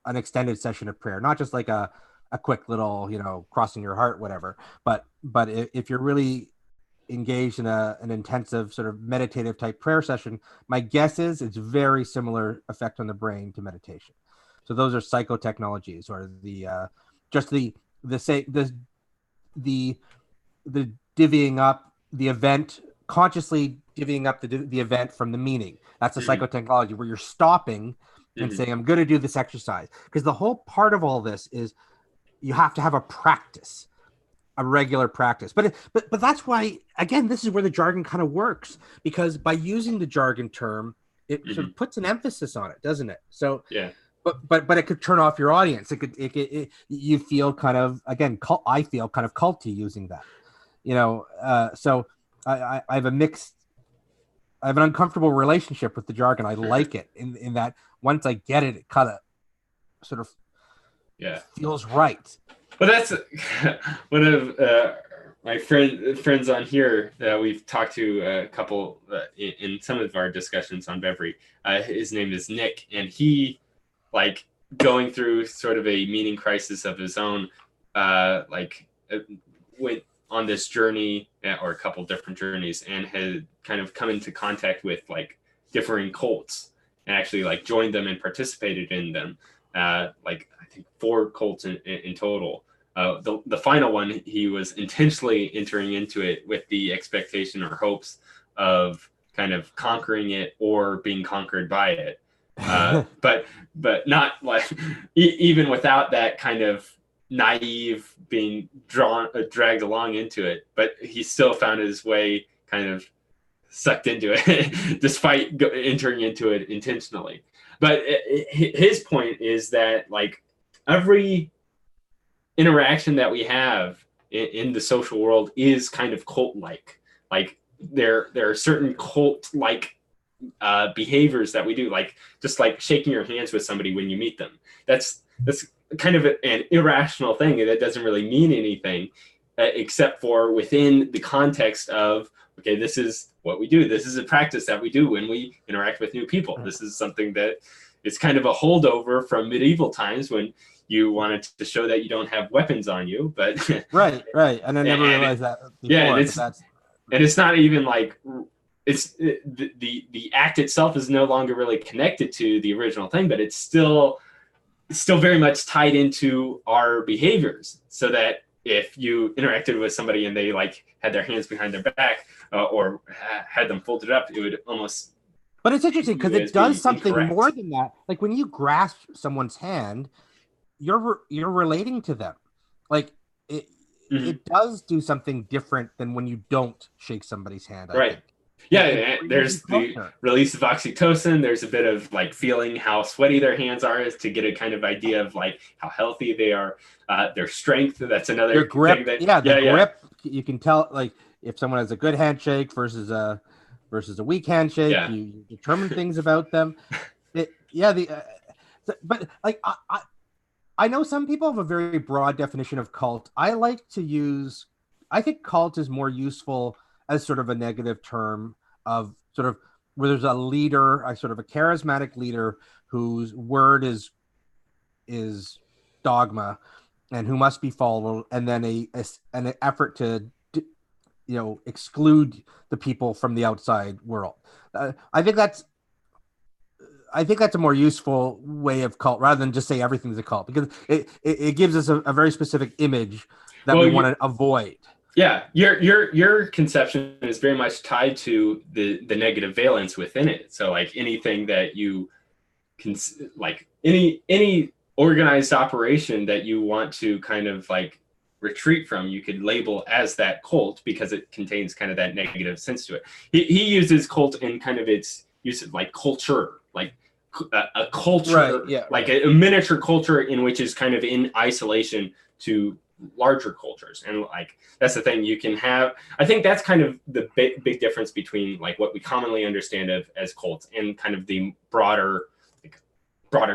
an extended session of prayer, not just like a quick little, you know, crossing your heart, whatever. But if you're really engaged in an intensive sort of meditative type prayer session, my guess is it's very similar effect on the brain to meditation. So those are psychotechnologies, or just the say the the divvying up the event, consciously divvying up the event from the meaning. That's a mm, psychotechnology where you're stopping and mm, saying, I'm going to do this exercise. Because the whole part of all this is you have to have a practice, a regular practice. But that's why, again, this is where the jargon kind of works, because by using the jargon term, it sort mm, of puts an emphasis on it, doesn't it? So yeah. but it could turn off your audience. You feel kind of, again, I feel kind of culty using that, you know. So I have a mixed, I have an uncomfortable relationship with the jargon. I like it in that once I get it, it kind of sort of Yeah. feels right. Well, that's one of my friends on here that we've talked to a couple in some of our discussions on Bevry. His name is Nick, and he, like, going through sort of a meaning crisis of his own, like went on this journey, or a couple different journeys, and had kind of come into contact with like differing cults, and actually like joined them and participated in them. Like I think 4 cults in total. The final one, he was intentionally entering into it with the expectation or hopes of kind of conquering it or being conquered by it. But not like even without that kind of naive being dragged along into it, but he still found his way kind of sucked into it despite entering into it intentionally. But his point is that like every interaction that we have in the social world is kind of cult like there are certain cult like behaviors that we do, like just like shaking your hands with somebody when you meet them. That's kind of an irrational thing that doesn't really mean anything, except for within the context of, okay, this is what we do. This is a practice that we do when we interact with new people. This is something that is kind of a holdover from medieval times when you wanted to show that you don't have weapons on you, but Right. And I never realized that before. yeah, and That's it's not even like it's the act itself is no longer really connected to the original thing, but it's still very much tied into our behaviors, so that if you interacted with somebody and they like had their hands behind their back, or had them folded up, it would almost. But it's interesting because it does something incorrect. more than that. Like when you grasp someone's hand, you're relating to them. Like it does do something different than when you don't shake somebody's hand. I think. Yeah, there's the release of oxytocin. There's a bit of like feeling how sweaty their hands are, is to get a kind of idea of like how healthy they are. Their strength. That's another grip. thing that, grip. You can tell like if someone has a good handshake versus a weak handshake. Yeah. You determine things about them. But like I know some people have a very broad definition of cult. I think cult is more useful as sort of a negative term of sort of where there's a leader, a sort of a charismatic leader whose word is dogma and who must be followed, and then an effort to exclude the people from the outside world. I think that's a more useful way of cult, rather than just say everything's a cult, because it gives us a very specific image that we want to avoid. Yeah, your conception is very much tied to the negative valence within it. So like anything that you can, like any organized operation that you want to kind of like retreat from, you could label as that cult because it contains kind of that negative sense to it. He uses cult in kind of its use of like culture, like a culture, Right, yeah, like right. a miniature culture in which is kind of in isolation to larger cultures. And like that's the thing, you can have, I think that's kind of the big difference between like what we commonly understand of as cults and kind of the broader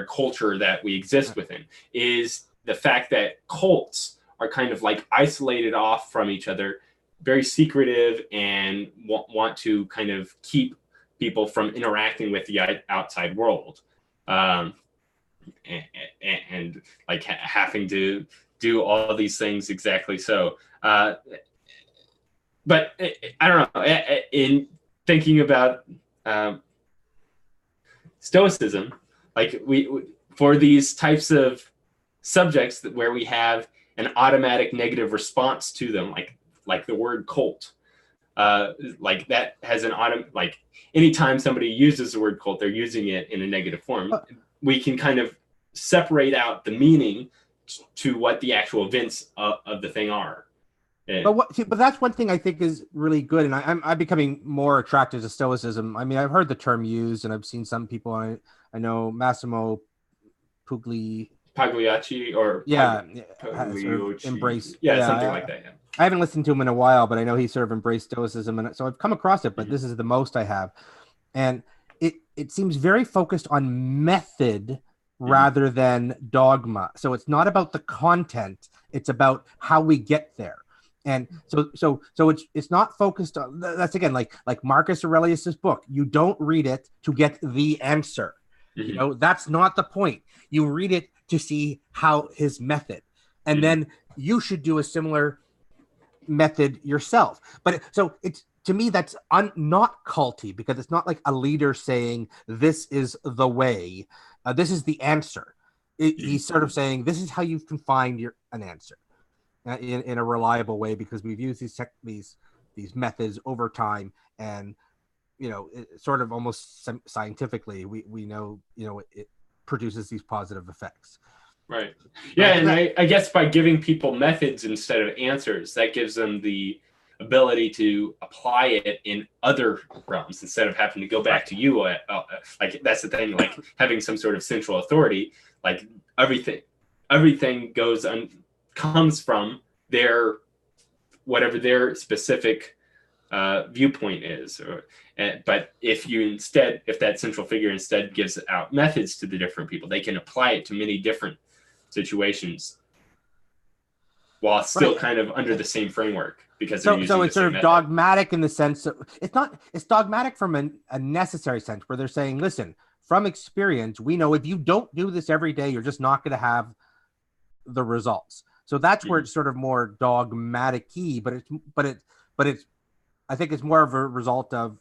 culture that we exist within, is the fact that cults are kind of like isolated off from each other, very secretive, and want to kind of keep people from interacting with the outside world, um, and like having to do all these things exactly so. But I don't know. In thinking about Stoicism, like we for these types of subjects that where we have an automatic negative response to them, like the word cult, like that has an like anytime somebody uses the word cult, they're using it in a negative form. We can kind of separate out the meaning to what the actual events of the thing are. But that's one thing I think is really good, and I'm becoming more attracted to Stoicism. I mean, I've heard the term used, and I've seen some people. I know Massimo Pagliacci or sort of embrace, something like that. Yeah, I haven't listened to him in a while, but I know he sort of embraced Stoicism, and so I've come across it. But this is the most I have, and it seems very focused on method rather than dogma. So it's not about the content; it's about how we get there. And so it's not focused on, that's again like Marcus Aurelius's book. You don't read it to get the answer. You know, that's not the point. You read it to see how his method, and then you should do a similar method yourself. But so it's, to me, that's not culty, because it's not like a leader saying this is the way, this is the answer. He's sort of saying this is how you can find an answer in a reliable way, because we've used these methods over time, and you know, sort of almost scientifically, we know, you know, it produces these positive effects. Right. Yeah, and I guess by giving people methods instead of answers, that gives them the ability to apply it in other realms instead of having to go back to you. Like that's the thing, like having some sort of central authority, like everything comes from their whatever their specific viewpoint is. But if that central figure instead gives out methods to the different people, they can apply it to many different situations while still kind of under the same framework, because they're using it's sort of dogmatic in the sense that it's dogmatic from a necessary sense, where they're saying, listen, from experience, we know if you don't do this every day, you're just not going to have the results. So that's where it's sort of more dogmatic-y, but it's I think it's more of a result of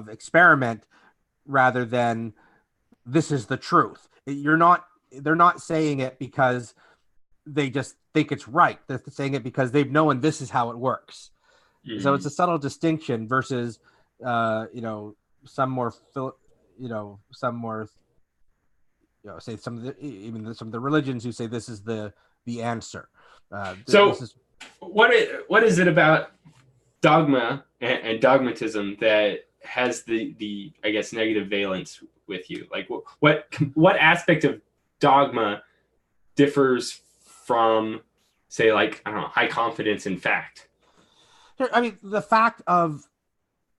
experiment rather than this is the truth. They're not saying it because they just think it's right. They're saying it because they've known this is how it works. So it's a subtle distinction versus, some more, say some of the religions who say this is the answer. What is it about dogma and dogmatism that has the I guess negative valence with you? Like what aspect of dogma differs from, say, like, I don't know, high confidence in fact? I mean, the fact of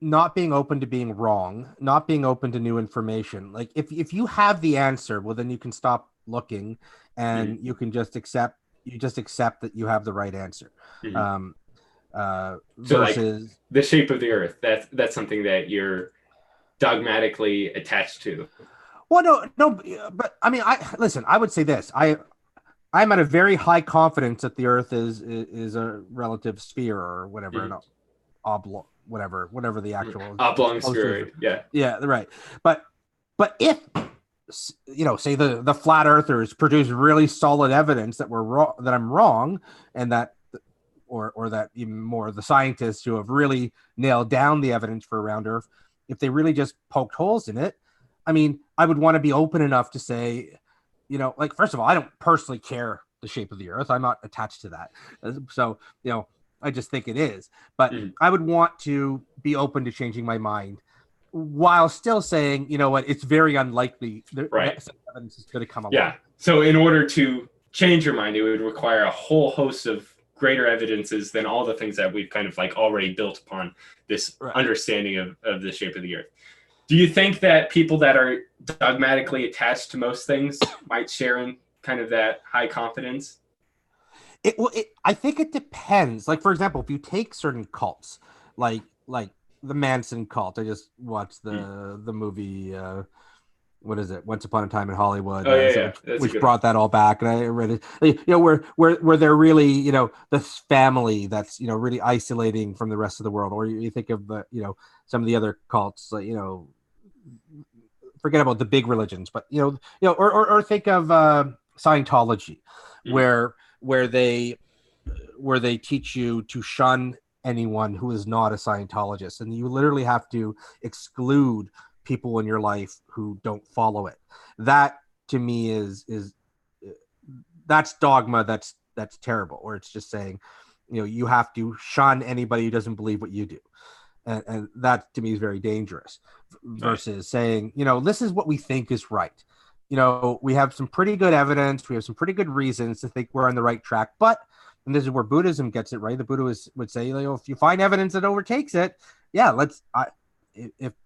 not being open to being wrong, not being open to new information. Like if you have the answer, well, then you can stop looking, and you can just accept that you have the right answer. So versus like the shape of the earth, that's something that you're dogmatically attached to. Well, no, but I mean, I would say this. I'm at a very high confidence that the Earth is a relative sphere or whatever, an oblong, whatever the actual oblong sphere. Yeah, right. But if say the flat earthers produce really solid evidence that we're wrong, that I'm wrong, and that or that even more the scientists who have really nailed down the evidence for a round Earth, if they really just poked holes in it, I mean, I would want to be open enough to say, like, first of all, I don't personally care the shape of the Earth. I'm not attached to that. So, I just think it is. But I would want to be open to changing my mind while still saying, you know what, it's very unlikely Right. that evidence is going to come along. Yeah. So in order to change your mind, it would require a whole host of greater evidences than all the things that we've kind of like already built upon this understanding of the shape of the earth. Do you think that people that are dogmatically attached to most things might share in kind of that high confidence? I think it depends. Like, for example, if you take certain cults, like the Manson cult. I just watched the movie. What is it? Once Upon a Time in Hollywood. Oh yeah, which brought that all back. And I read it. You know, where they're really, you know, this family that's, you know, really isolating from the rest of the world. Or you think of the, you know, some of the other cults, like, you know, forget about the big religions, but or think of Scientology, where they teach you to shun anyone who is not a Scientologist, and you literally have to exclude people in your life who don't follow it. That to me is that's dogma. That's terrible. Or it's just saying, you know, you have to shun anybody who doesn't believe what you do. And that to me is very dangerous versus saying, you know, this is what we think is right. You know, we have some pretty good evidence. We have some pretty good reasons to think we're on the right track. But, and this is where Buddhism gets it right. The Buddha would say, you know, if you find evidence that overtakes it, yeah,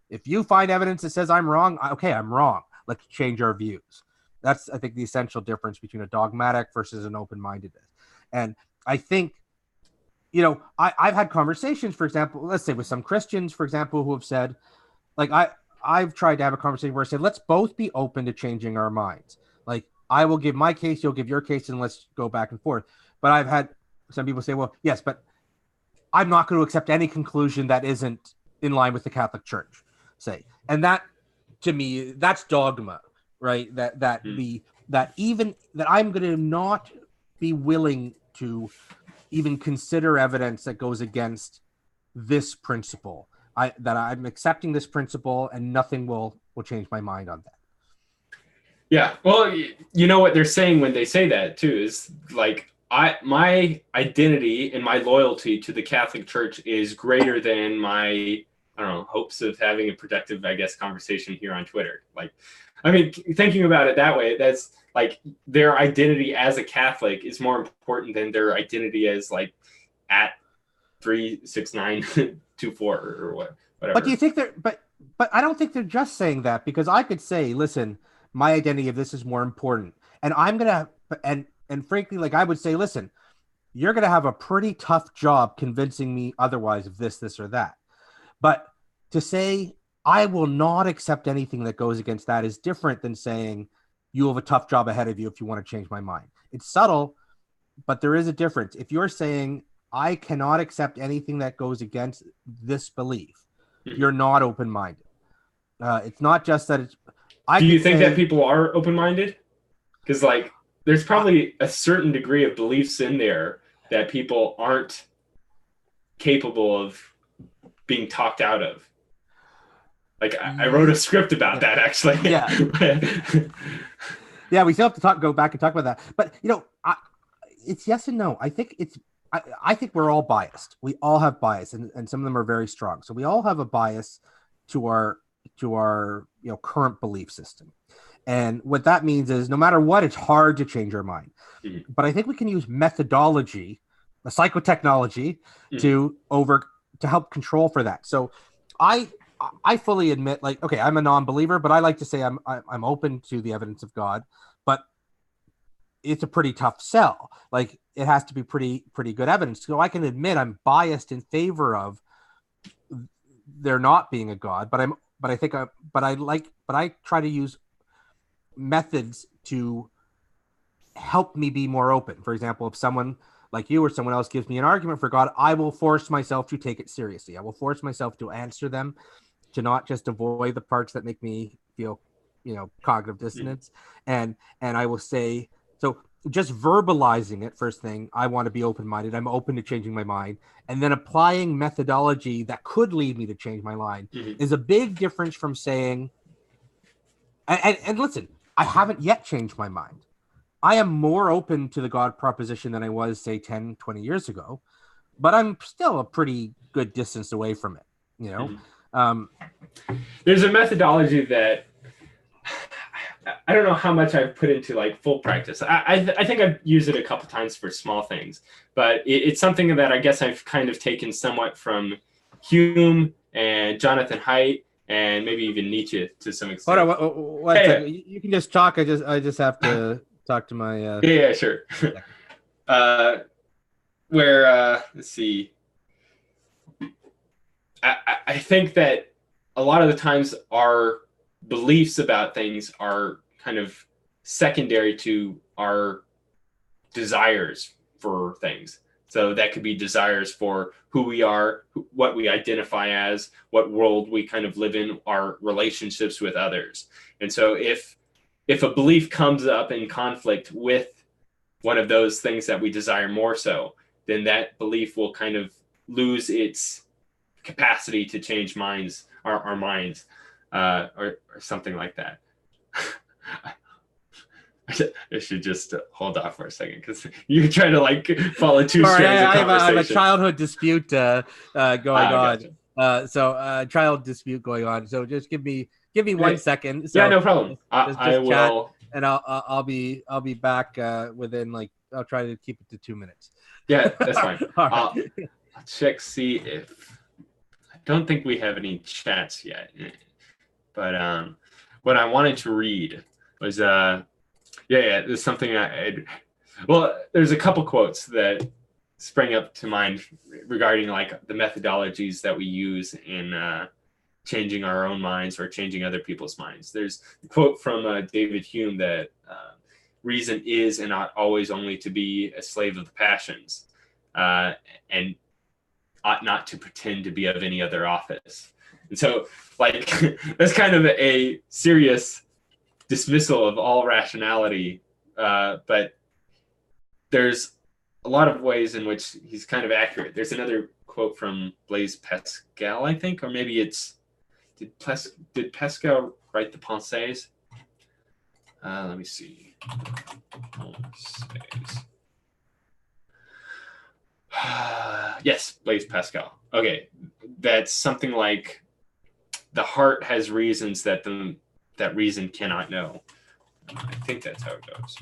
if you find evidence that says I'm wrong, okay, I'm wrong. Let's change our views. That's, I think, the essential difference between a dogmatic versus an open-mindedness. And I think, you know, I've had conversations, for example, let's say with some Christians, for example, who have said, like, I've tried to have a conversation where I said, let's both be open to changing our minds. Like, I will give my case, you'll give your case, and let's go back and forth. But I've had some people say, well, yes, but I'm not going to accept any conclusion that isn't in line with the Catholic Church, say. And that, to me, that's dogma, right? That I'm going to not be willing to even consider evidence that goes against this principle. That I'm accepting this principle, and nothing will change my mind on that. Yeah, well, you know what they're saying when they say that too is like, my identity and my loyalty to the Catholic Church is greater than my, I don't know, hopes of having a productive, I guess, conversation here on Twitter. Like, I mean, thinking about it that way, that's like their identity as a Catholic is more important than their identity as like at 36924 or whatever. But do you think they're but I don't think they're just saying that, because I could say, listen, my identity of this is more important, and I'm gonna and frankly, like, I would say, listen, you're gonna have a pretty tough job convincing me otherwise of this or that. But to say I will not accept anything that goes against that is different than saying you have a tough job ahead of you if you want to change my mind. It's subtle, but there is a difference. If you're saying I cannot accept anything that goes against this belief, you're not open-minded. It's not just that it's. Do you think that people are open-minded? Because like, there's probably a certain degree of beliefs in there that people aren't capable of being talked out of. Like, I wrote a script about that, actually. Yeah. Yeah, we still have to go back and talk about that. But, you know, it's yes and no. I think I think we're all biased. We all have bias, and some of them are very strong. So we all have a bias to our you know, current belief system. And what that means is, no matter what, it's hard to change our mind. Mm-hmm. But I think we can use methodology, the psychotechnology, to help control for that. So I fully admit, like, okay, I'm a non-believer, but I like to say I'm open to the evidence of God, but it's a pretty tough sell. Like, it has to be pretty good evidence. So I can admit I'm biased in favor of there not being a God, but I try to use methods to help me be more open. For example, if someone like you or someone else gives me an argument for God, I will force myself to take it seriously. I will force myself to answer them, to not just avoid the parts that make me feel, you know, cognitive dissonance. And I will say, so just verbalizing it, first thing, I want to be open-minded. I'm open to changing my mind. And then applying methodology that could lead me to change my mind is a big difference from saying, and listen, I haven't yet changed my mind. I am more open to the God proposition than I was, say, 10, 20 years ago, but I'm still a pretty good distance away from it, you know? There's a methodology that I don't know how much I've put into like full practice. I think I've used it a couple times for small things, but it's something that I guess I've kind of taken somewhat from Hume and Jonathan Haidt and maybe even Nietzsche to some extent. Hold on, one second. You can just talk. I just have to talk to my. Yeah, sure. Let's see. I think that a lot of the times our beliefs about things are kind of secondary to our desires for things. So that could be desires for who we are, what we identify as, what world we kind of live in, our relationships with others. And so if a belief comes up in conflict with one of those things that we desire more so, then that belief will kind of lose its capacity to change minds, our minds, or something like that. I should just hold off for a second because you're trying to like follow two strands of conversation. I have a childhood dispute going on. Gotcha. Child dispute going on. So just give me 1 second. So yeah, no problem. I will, and I'll be back within like I'll try to keep it to 2 minutes. Yeah, that's fine. Right. I'll check see if I don't think we have any chats yet, but what I wanted to read was there's something there's a couple quotes that sprang up to mind regarding like the methodologies that we use in changing our own minds or changing other people's minds. There's a quote from David Hume that reason is and ought always only to be a slave of the passions, and ought not to pretend to be of any other office. And so like that's kind of a serious dismissal of all rationality, but there's a lot of ways in which he's kind of accurate. There's another quote from Blaise Pascal, I think, or maybe it's did Pascal write the Pensées? Let me see. Yes, Blaise Pascal. Okay, that's something like the heart has reasons that reason cannot know. I think that's how it goes.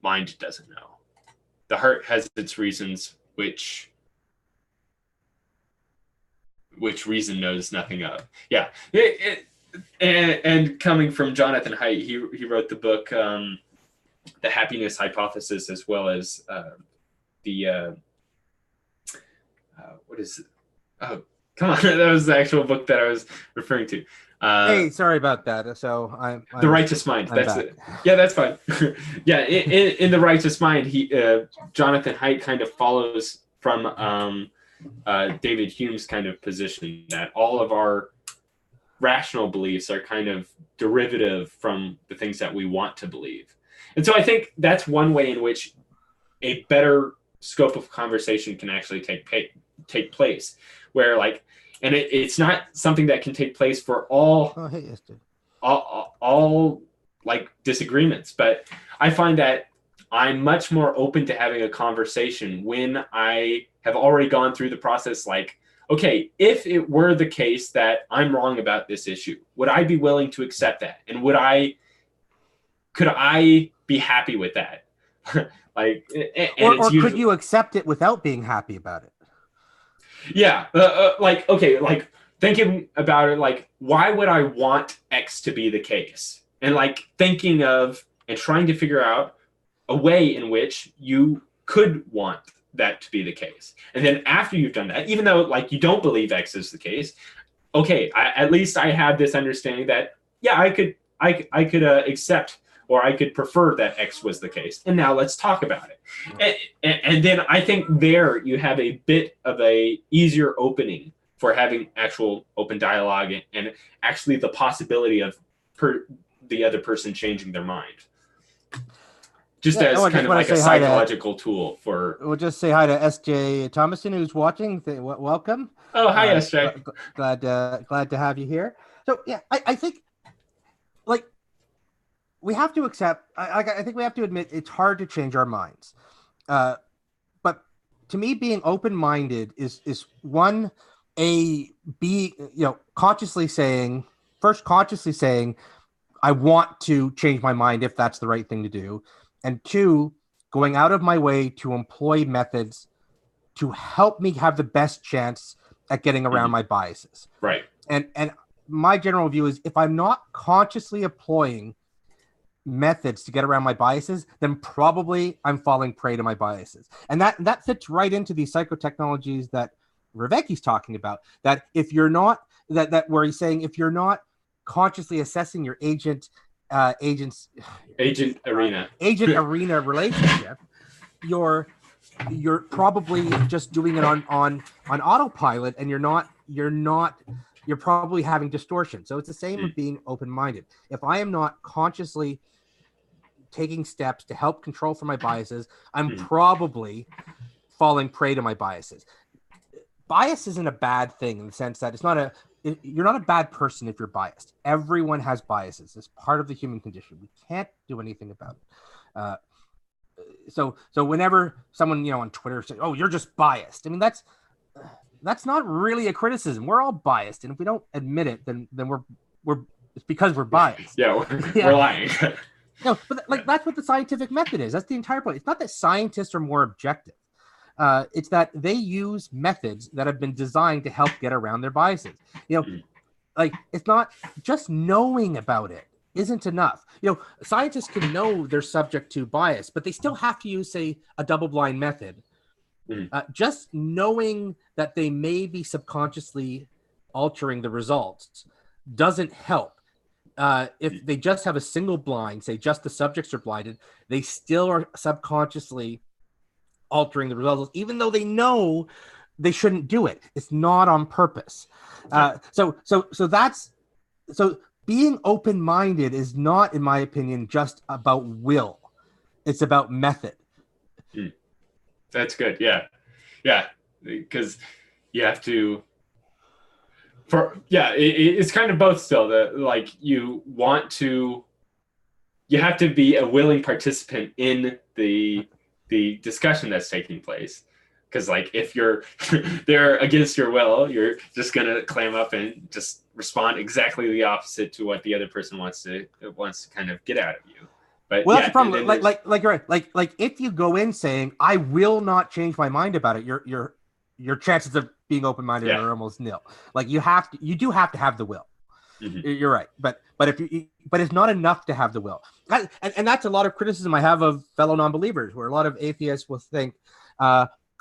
Mind doesn't know. The heart has its reasons, which reason knows nothing of. Yeah, and coming from Jonathan Haidt, he wrote the book The Happiness Hypothesis, as well as the what is it? Oh, come on, that was the actual book that I was referring to. Hey, sorry about that. So I'm The Righteous Mind. That's it. Yeah, that's fine. Yeah, in The Righteous Mind, Jonathan Haidt kind of follows from David Hume's kind of position that all of our rational beliefs are kind of derivative from the things that we want to believe. And so I think that's one way in which a better scope of conversation can actually take place, where like, and it's not something that can take place for all like disagreements, but I find that I'm much more open to having a conversation when I have already gone through the process. Like, okay, if it were the case that I'm wrong about this issue, would I be willing to accept that? And could I be happy with that? Like, or could you accept it without being happy about it? Yeah, like, okay, like thinking about it, like, why would I want X to be the case? And like thinking of and trying to figure out a way in which you could want that to be the case. And then after you've done that, even though like you don't believe X is the case, okay, at least I have this understanding that, yeah, I could accept, or I could prefer that X was the case. And now let's talk about it. And then I think there you have a bit of a easier opening for having actual open dialogue and actually the possibility of the other person changing their mind. Just as kind of like a psychological tool for... We'll just say hi to S.J. Thomason, who's watching. Welcome. Oh, hi, S.J. Glad to have you here. So, yeah, I think, like, we have to accept, I think we have to admit it's hard to change our minds. But to me, being open-minded is one, consciously saying, I want to change my mind if that's the right thing to do. And two, going out of my way to employ methods to help me have the best chance at getting around my biases. Right. And my general view is if I'm not consciously employing methods to get around my biases, then probably I'm falling prey to my biases. And that fits right into these psychotechnologies that Vervaeke's talking about, that if you're not, that where he's saying, if you're not consciously assessing your agent arena relationship, you're probably just doing it on autopilot, and you're probably having distortion. So it's the same with being open-minded. If I am not consciously taking steps to help control for my biases, I'm probably falling prey to my biases. Bias isn't a bad thing in the sense that you're not a bad person if you're biased. Everyone has biases. It's part of the human condition. We can't do anything about it. So whenever someone, on Twitter says, "Oh, you're just biased," I mean, that's not really a criticism. We're all biased, and if we don't admit it, then it's because we're biased. We're lying. No, but that's what the scientific method is. That's the entire point. It's not that scientists are more objective. It's that they use methods that have been designed to help get around their biases. It's not just knowing about it isn't enough. Scientists can know they're subject to bias, but they still have to use, say, a double-blind method. Just knowing that they may be subconsciously altering the results doesn't help. If they just have a single blind, say just the subjects are blinded, they still are subconsciously altering the results, even though they know they shouldn't do it. It's not on purpose. So being open-minded is not, in my opinion, just about will. It's about method. That's good. Yeah. Because you have to, it's kind of both still. You have to be a willing participant in the discussion that's taking place. Because if you're there against your will, you're just gonna clam up and just respond exactly the opposite to what the other person wants to kind of get out of you. But that's the problem. Like you're right. Like if you go in saying, "I will not change my mind about it," your chances of being open-minded are almost nil. You do have to have the will. You're right, but it's not enough to have the will. And that's a lot of criticism I have of fellow non-believers, where a lot of atheists will think,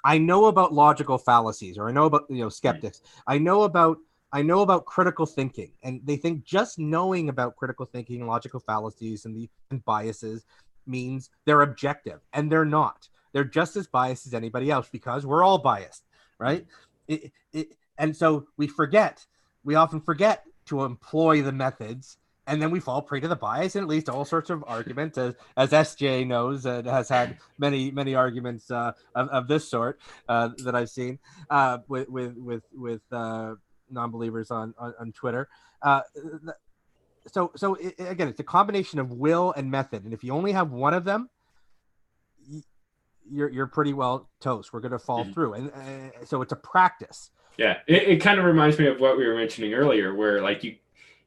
I know about logical fallacies, or I know about skeptics. I know about critical thinking, and they think just knowing about critical thinking and logical fallacies and biases means they're objective, and they're not. They're just as biased as anybody else, because we're all biased, right? And so we often forget to employ the methods, and then we fall prey to the bias, and it leads to all sorts of arguments, as SJ knows, and has had many arguments of this sort that I've seen with non-believers on Twitter. So again, it's a combination of will and method, and if you only have one of them, you're pretty well toast. We're going to fall through, and so it's a practice. Yeah, it kind of reminds me of what we were mentioning earlier, where you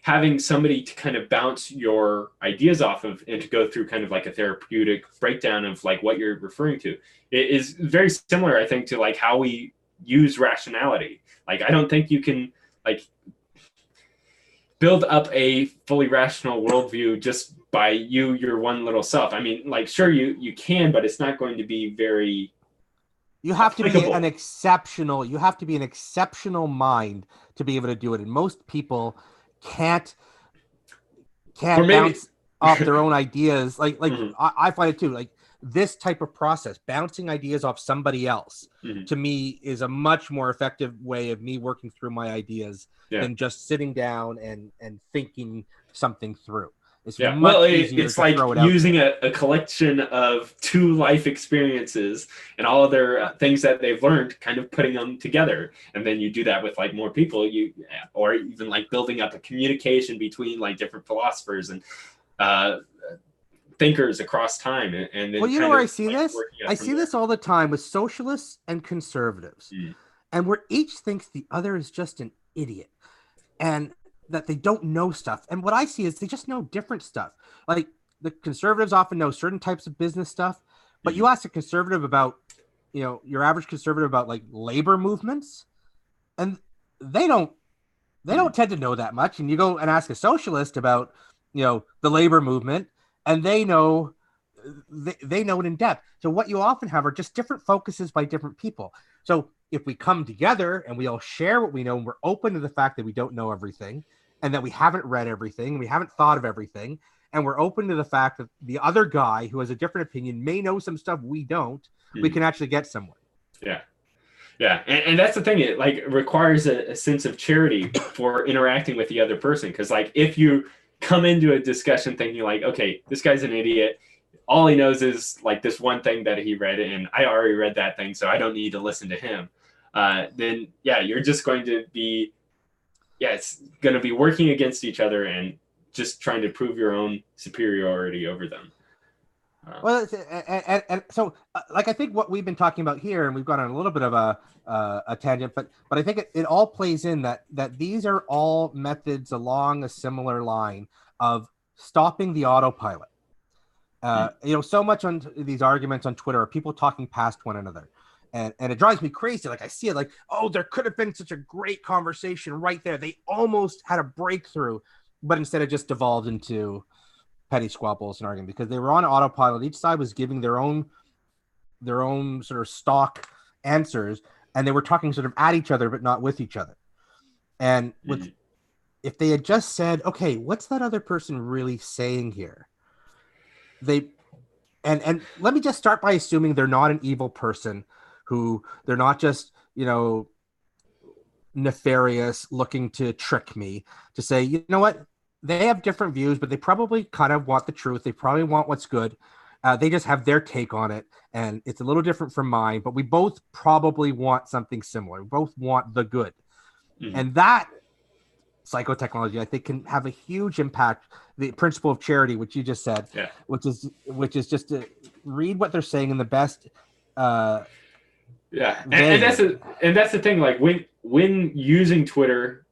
having somebody to kind of bounce your ideas off of and to go through kind of a therapeutic breakdown of what you're referring to. It is very similar, I think, to how we use rationality. I don't think you can build up a fully rational worldview just by your one little self. I mean, sure, you can, but it's not going to be very. You have to be an exceptional mind to be able to do it, and most people can't bounce off their own ideas. I find it too. This type of process, bouncing ideas off somebody else, to me is a much more effective way of me working through my ideas than just sitting down and thinking something through. It's much easier to throw it out. Using a collection of two life experiences and all of their things that they've learned, kind of putting them together. And then you do that with more people, or even building up a communication between different philosophers and thinkers across time, and then Well, you know kind where of I see like this? working it I from see there. this all the time with socialists and conservatives, Mm. and where each thinks the other is just an idiot and that they don't know stuff. And what I see is they just know different stuff. Like the conservatives often know certain types of business stuff, but you Mhm. ask a conservative about, your average conservative about like labor movements, and they don't they Mhm. don't tend to know that much. And you go and ask a socialist about, the labor movement, and they know it in depth. So what you often have are just different focuses by different people. So if we come together and we all share what we know, and we're open to the fact that we don't know everything, and that we haven't read everything, and we haven't thought of everything, and we're open to the fact that the other guy who has a different opinion may know some stuff we don't, we Mhm. can actually get somewhere. Yeah. Yeah, and that's the thing. It like requires a sense of charity for interacting with the other person. Because like if you come into a discussion thinking like, okay, this guy's an idiot. All he knows is like this one thing that he read, and I already read that thing, so I don't need to listen to him. Then yeah, you're just going to be it's going to be working against each other and just trying to prove your own superiority over them. Well, and so like I think what we've been talking about here, and we've gone on a little bit of a tangent, but I think it all plays in that these are all methods along a similar line of stopping the autopilot. So much on these arguments on Twitter are people talking past one another. And it drives me crazy. Like I see it like, oh, there could have been such a great conversation right there. They almost had a breakthrough, but instead it just devolved into petty squabbles and arguing because they were on autopilot. Each side was giving their own sort of stock answers, and they were talking sort of at each other, but not with each other. And with if they had just said, okay, what's that other person really saying here? And let me just start by assuming they're not an evil person who they're not just, nefarious looking to trick me, to say, you know what, they have different views, but they probably kind of want the truth. They probably want what's good. They just have their take on it, and it's a little different from mine, but we both probably want something similar. We both want the good. Mhm. And that psychotechnology, I think, can have a huge impact. The principle of charity, which you just said, Yeah. which is just to read what they're saying in the best Yeah, vein. and that's the thing. Like when using Twitter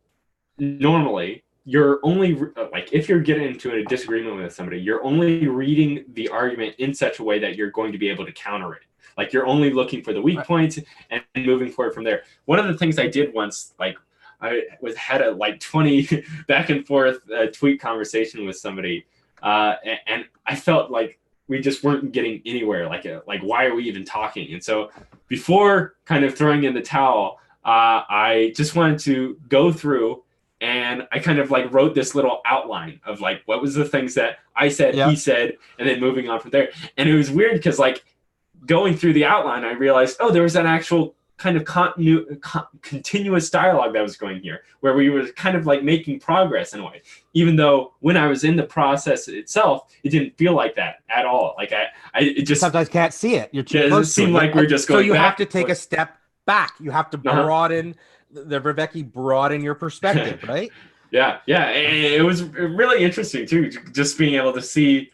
normally, you're only like if you're getting into a disagreement with somebody, you're only reading the argument in such a way that you're going to be able to counter it. Like you're only looking for the weak points and moving forward from there. One of the things I did once, like I had a like 20 back and forth tweet conversation with somebody, and I felt like we just weren't getting anywhere. Like why are we even talking? And so before kind of throwing in the towel, I just wanted to go through and I kind of like wrote this little outline of like what was the things that I said, Yeah. he said, and then moving on from there. And it was weird because like going through the outline, I realized, oh, there was an actual kind of continuous dialogue that was going here, where we were kind of like making progress in a way, even though when I was in the process itself, it didn't feel like that at all. Like it just sometimes can't see it. You're too it close to seemed it. like we're just So going you have back to take a step back. You have to broaden the Vervaeke, broaden your perspective, right? Yeah. And it was really interesting too, just being able to see,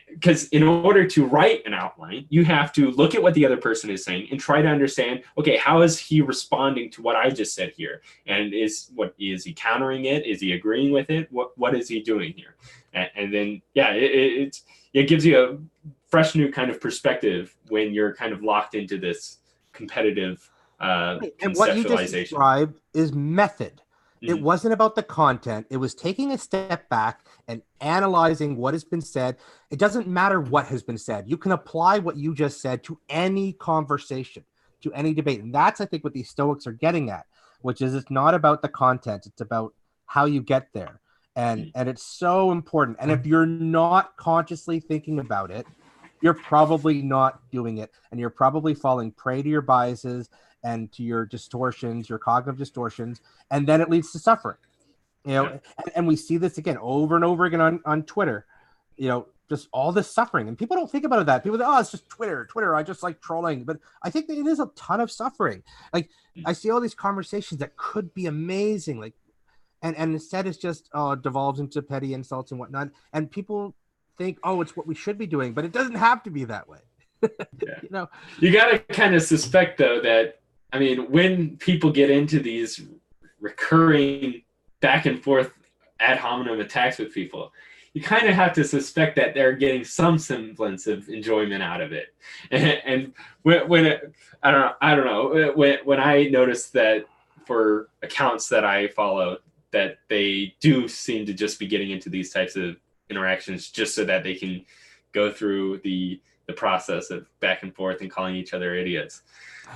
because in order to write an outline, you have to look at what the other person is saying and try to understand, okay, how is he responding to what I just said here? And is he countering it? Is he agreeing with it? What is he doing here? And then, yeah, it gives you a fresh new kind of perspective when you're kind of locked into this competitive And what you just conceptualization. described is method. It Mhm. wasn't about the content. It was taking a step back and analyzing what has been said. It doesn't matter what has been said. You can apply what you just said to any conversation, to any debate. And that's, I think, what these Stoics are getting at, which is it's not about the content. It's about how you get there. And it's so important. And if you're not consciously thinking about it, you're probably not doing it. And you're probably falling prey to your biases and to your distortions, your cognitive distortions, and then it leads to suffering. And we see this again over and over again on Twitter. Just all this suffering, and people don't think about that. People say, "Oh, it's just Twitter. I just like trolling," but I think that it is a ton of suffering. Like I see all these conversations that could be amazing, like, and instead it's just devolves into petty insults and whatnot, and people think, oh, it's what we should be doing, but it doesn't have to be that way. Yeah. You know, You got to kind of suspect, though, that, I mean, when people get into these recurring back and forth ad hominem attacks with people, you kind of have to suspect that they're getting some semblance of enjoyment out of it. And I don't know, when I notice that for accounts that I follow, that they do seem to just be getting into these types of interactions just so that they can go through the process of back and forth and calling each other idiots.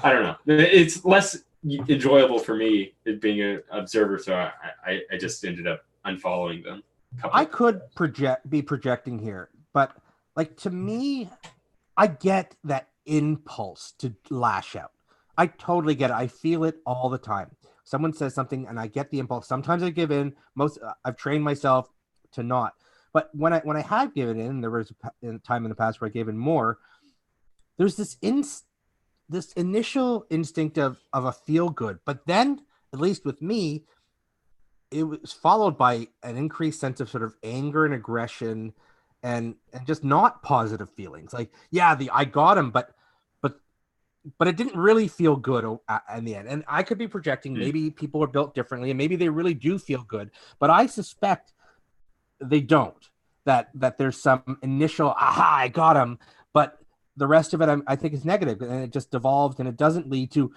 I don't know. It's less enjoyable for me being an observer, so I just ended up unfollowing them. I could be projecting here, but like to me, I get that impulse to lash out. I totally get it. I feel it all the time. Someone says something and I get the impulse. Sometimes I give in. I've trained myself to not. But when I have given in, there was a time in the past where I gave in more. There's this initial instinct of a feel good, but then, at least with me, it was followed by an increased sense of sort of anger and aggression, and just not positive feelings. Like, yeah, I got him, but it didn't really feel good in the end. And I could be projecting. Maybe people are built differently, and maybe they really do feel good, but I suspect they don't. That there's some initial aha, I got him, but the rest of it I think is negative, and it just devolves, and it doesn't lead to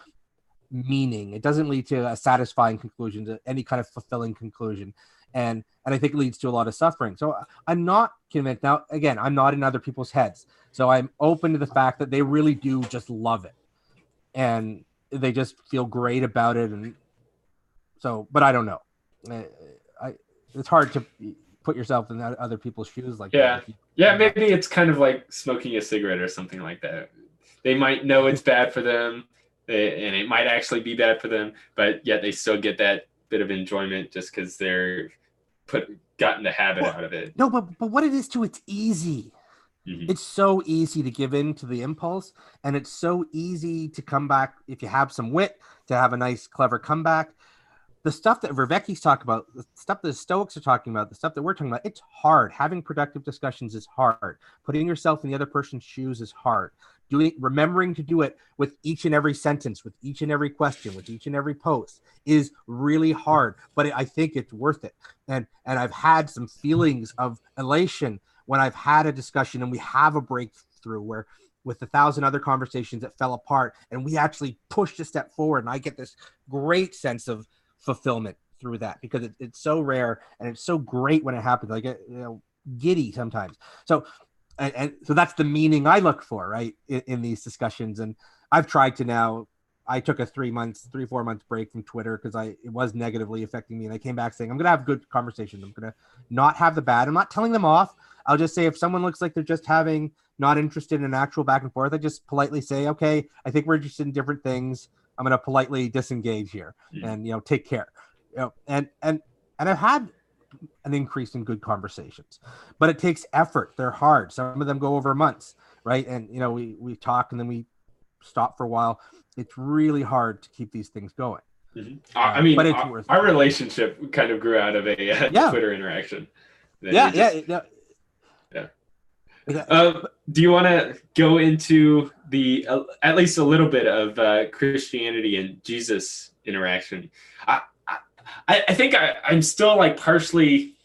meaning. It doesn't lead to a satisfying conclusion, to any kind of fulfilling conclusion, and I think it leads to a lot of suffering. So I'm not convinced. Now, again, I'm not in other people's heads, so I'm open to the fact that they really do just love it, and they just feel great about it. And so, but I don't know. It's hard to put yourself in other people's shoes like that. Yeah, maybe it's kind of like smoking a cigarette or something like that. They might know it's bad for them, and it might actually be bad for them, but yet they still get that bit of enjoyment just because they're gotten the habit out of it. No, but what it is too, it's easy. Mm-hmm. It's so easy to give in to the impulse, and it's so easy to come back if you have some wit, to have a nice, clever comeback. The stuff that Vervaeke's talking about, the stuff that the Stoics are talking about, the stuff that we're talking about, it's hard. Having productive discussions is hard. Putting yourself in the other person's shoes is hard. Remembering to do it with each and every sentence, with each and every question, with each and every post is really hard, but I think it's worth it. And I've had some feelings of elation when I've had a discussion and we have a breakthrough where, with 1,000 other conversations that fell apart, and we actually pushed a step forward, and I get this great sense of fulfillment through that, because it's so rare and it's so great when it happens. I get giddy sometimes. So and so that's the meaning I look for, right, in these discussions. And I've tried to now. I took a 3 or 4 months break from Twitter because it was negatively affecting me, and I came back saying I'm gonna have good conversations. I'm gonna not have the bad. I'm not telling them off. I'll just say if someone looks like they're just not interested in an actual back and forth, I just politely say, okay, I think we're interested in different things. I'm going to politely disengage here, and take care. And I've had an increase in good conversations, but it takes effort. They're hard. Some of them go over months, right? And we talk and then we stop for a while. It's really hard to keep these things going. Mm-hmm. I mean, but it's our relationship kind of grew out of a Twitter interaction. Yeah. Do you want to go into the at least a little bit of Christianity and Jesus interaction? I think I'm still like partially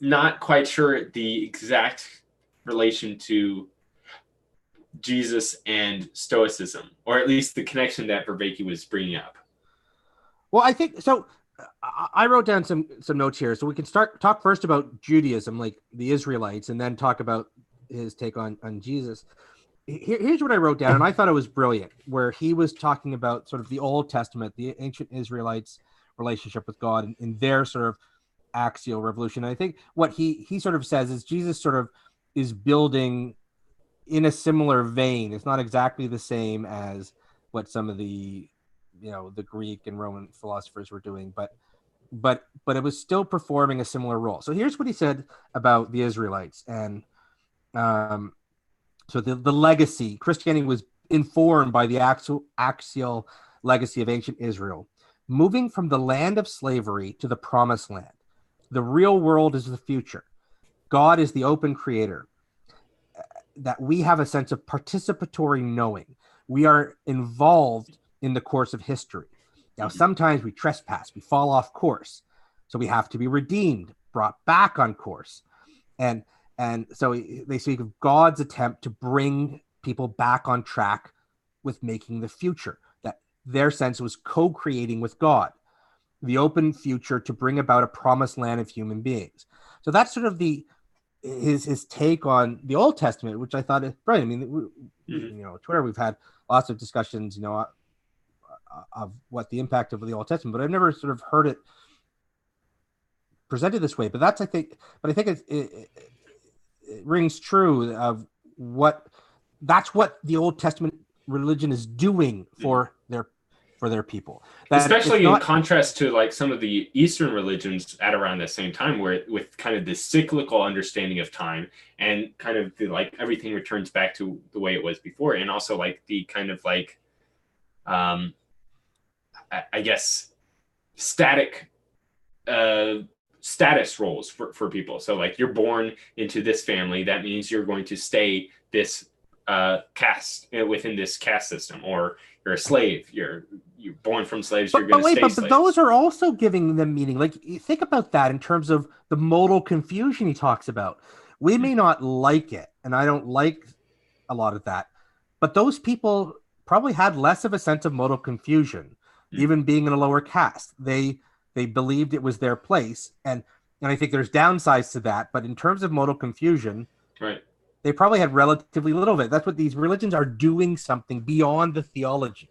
not quite sure the exact relation to Jesus and Stoicism, or at least the connection that Vervaeke was bringing up. Well, I think so. I wrote down some notes here, so we can talk first about Judaism, like the Israelites, and then talk about his take on Jesus. Here's what I wrote down, and I thought it was brilliant, where he was talking about sort of the Old Testament, the ancient Israelites' relationship with God, and in their sort of axial revolution. And I think what he sort of says is Jesus sort of is building in a similar vein. It's not exactly the same as what some of the the Greek and Roman philosophers were doing, but it was still performing a similar role. So here's what he said about the Israelites. And so the legacy, Christianity was informed by the axial legacy of ancient Israel, moving from the land of slavery to the promised land. The real world is the future. God is the open creator, that we have a sense of participatory knowing. We are involved in the course of history. Now, sometimes we trespass, we fall off course. So we have to be redeemed, brought back on course. And so they speak of God's attempt to bring people back on track with making the future, that their sense was co-creating with God, the open future to bring about a promised land of human beings. So that's sort of his take on the Old Testament, which I thought is brilliant. I mean, Twitter, we've had lots of discussions, of what the impact of the Old Testament, but I've never sort of heard it presented this way. But I think it rings true of that's what the Old Testament religion is doing for their people. Especially in contrast to like some of the Eastern religions at around the same time, where with kind of this cyclical understanding of time and kind of like everything returns back to the way it was before. And also like the kind of like, I guess, static status roles for people. So like you're born into this family, that means you're going to stay this caste within this caste system, or you're a slave, you're born from slaves, you're going to stay slaves. But those are also giving them meaning. Like, you think about that in terms of the modal confusion he talks about. We may not like it, and I don't like a lot of that, but those people probably had less of a sense of modal confusion, even being in a lower caste. They believed it was their place, and I think there's downsides to that. But in terms of modal confusion, right, they probably had relatively little of it. That's what these religions are doing, something beyond the theology.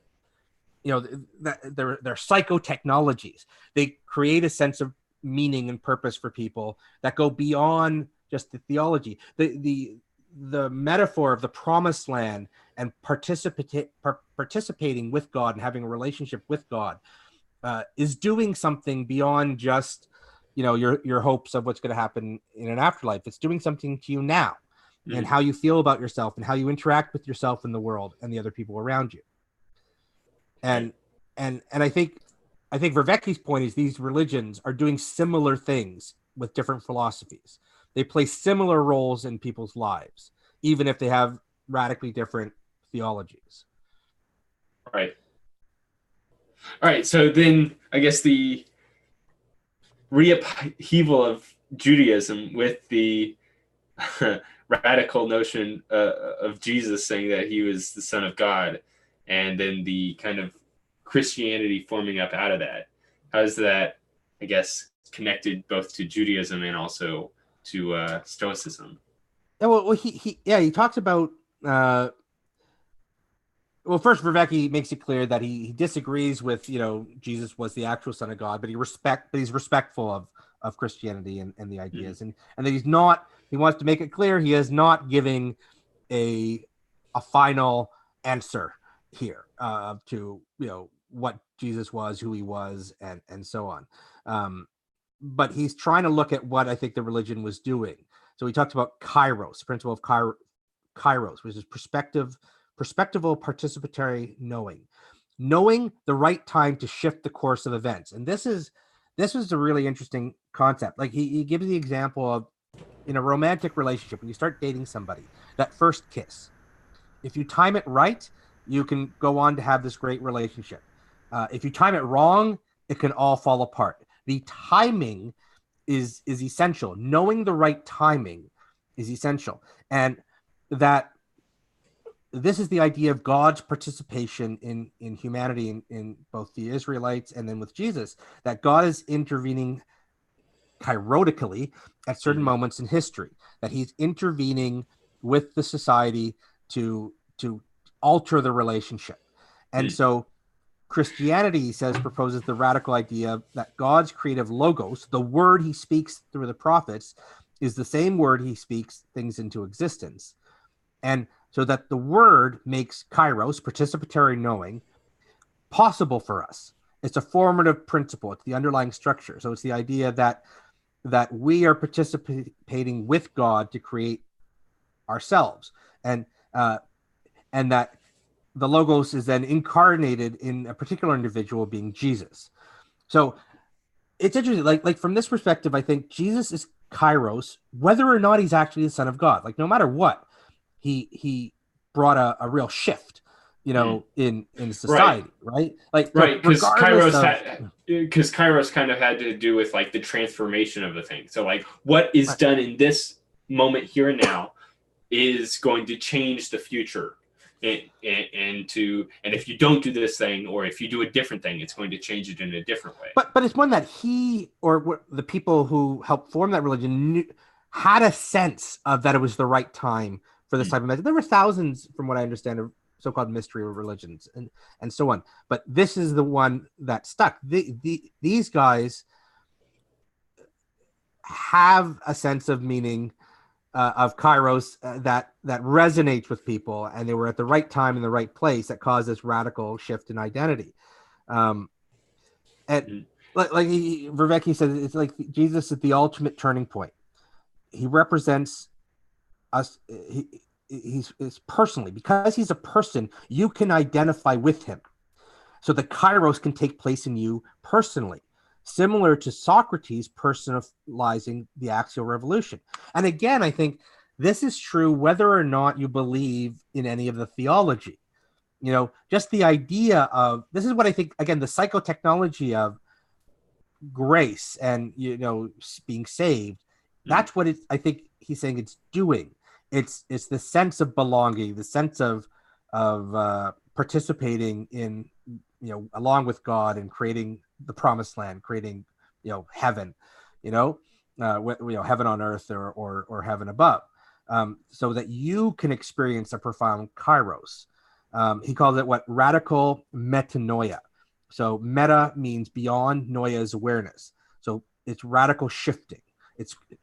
They're psychotechnologies. They create a sense of meaning and purpose for people that go beyond just the theology. The metaphor of the promised land and participating with God and having a relationship with God is doing something beyond just your hopes of what's going to happen in an afterlife. It's doing something to you now, and how you feel about yourself and how you interact with yourself in the world and the other people around you. And I think Vervaeke's point is these religions are doing similar things with different philosophies. They play similar roles in people's lives, even if they have radically different theologies. Right. All right. So then I guess the reupheaval of Judaism with the radical notion of Jesus saying that he was the Son of God, and then the kind of Christianity forming up out of that. How is that, I guess, connected both to Judaism and also to Stoicism? Yeah, well, he talks about. First, Vervaeke makes it clear that he disagrees with Jesus was the actual Son of God, but he's respectful of Christianity and the ideas, and that he's not. He wants to make it clear he is not giving a final answer here to what Jesus was, who he was, and so on. But he's trying to look at what I think the religion was doing. So he talks about kairos, the principle of kairos, which is perspectival participatory knowing the right time to shift the course of events. And this is a really interesting concept. Like he gives the example of in a romantic relationship, when you start dating somebody, that first kiss, if you time it right, you can go on to have this great relationship. If you time it wrong, it can all fall apart. The timing is essential. Knowing the right timing is essential. And that this is the idea of God's participation in humanity, in both the Israelites and then with Jesus, that God is intervening kairotically at certain moments in history, that he's intervening with the society to alter the relationship. And so Christianity, he says, proposes the radical idea that God's creative logos, the word he speaks through the prophets, is the same word he speaks things into existence. And so that the word makes kairos, participatory knowing, possible for us. It's a formative principle. It's the underlying structure. So it's the idea that we are participating with God to create ourselves. And that the logos is then incarnated in a particular individual being Jesus. So it's interesting. Like from this perspective, I think Jesus is Kairos, whether or not he's actually the son of God. Like no matter what, he brought a real shift, in Right. society, right? Like so Right, regardless of because Kairos kind of had to do with like the transformation of the thing. So like what is right, done in this moment here and now is going to change the future. And if you don't do this thing, or if you do a different thing, it's going to change it in a different way. but it's one that he or the people who helped form that religion had a sense of that it was the right time for this type of message. There were thousands, from what I understand, of so-called mystery religions and so on. But this is the one that stuck. These guys have a sense of meaning, of Kairos, that resonates with people, and they were at the right time in the right place that caused this radical shift in identity. Um, and Vervaeke said, it's like Jesus is the ultimate turning point. He represents us. He's personally, because he's a person, you can identify with him. So the Kairos can take place in you personally, similar to Socrates personalizing the axial revolution. And again, I think this is true whether or not you believe in any of the theology. Just the idea of, this is what I think, again, the psychotechnology of grace and, being saved. That's what I think he's saying it's doing. It's the sense of belonging, the sense of participating in, along with God and creating the promised land, creating, heaven, heaven on earth or heaven above, so that you can experience a profound Kairos. He calls it radical metanoia. So meta means beyond, noia is awareness. So it's radical shifting.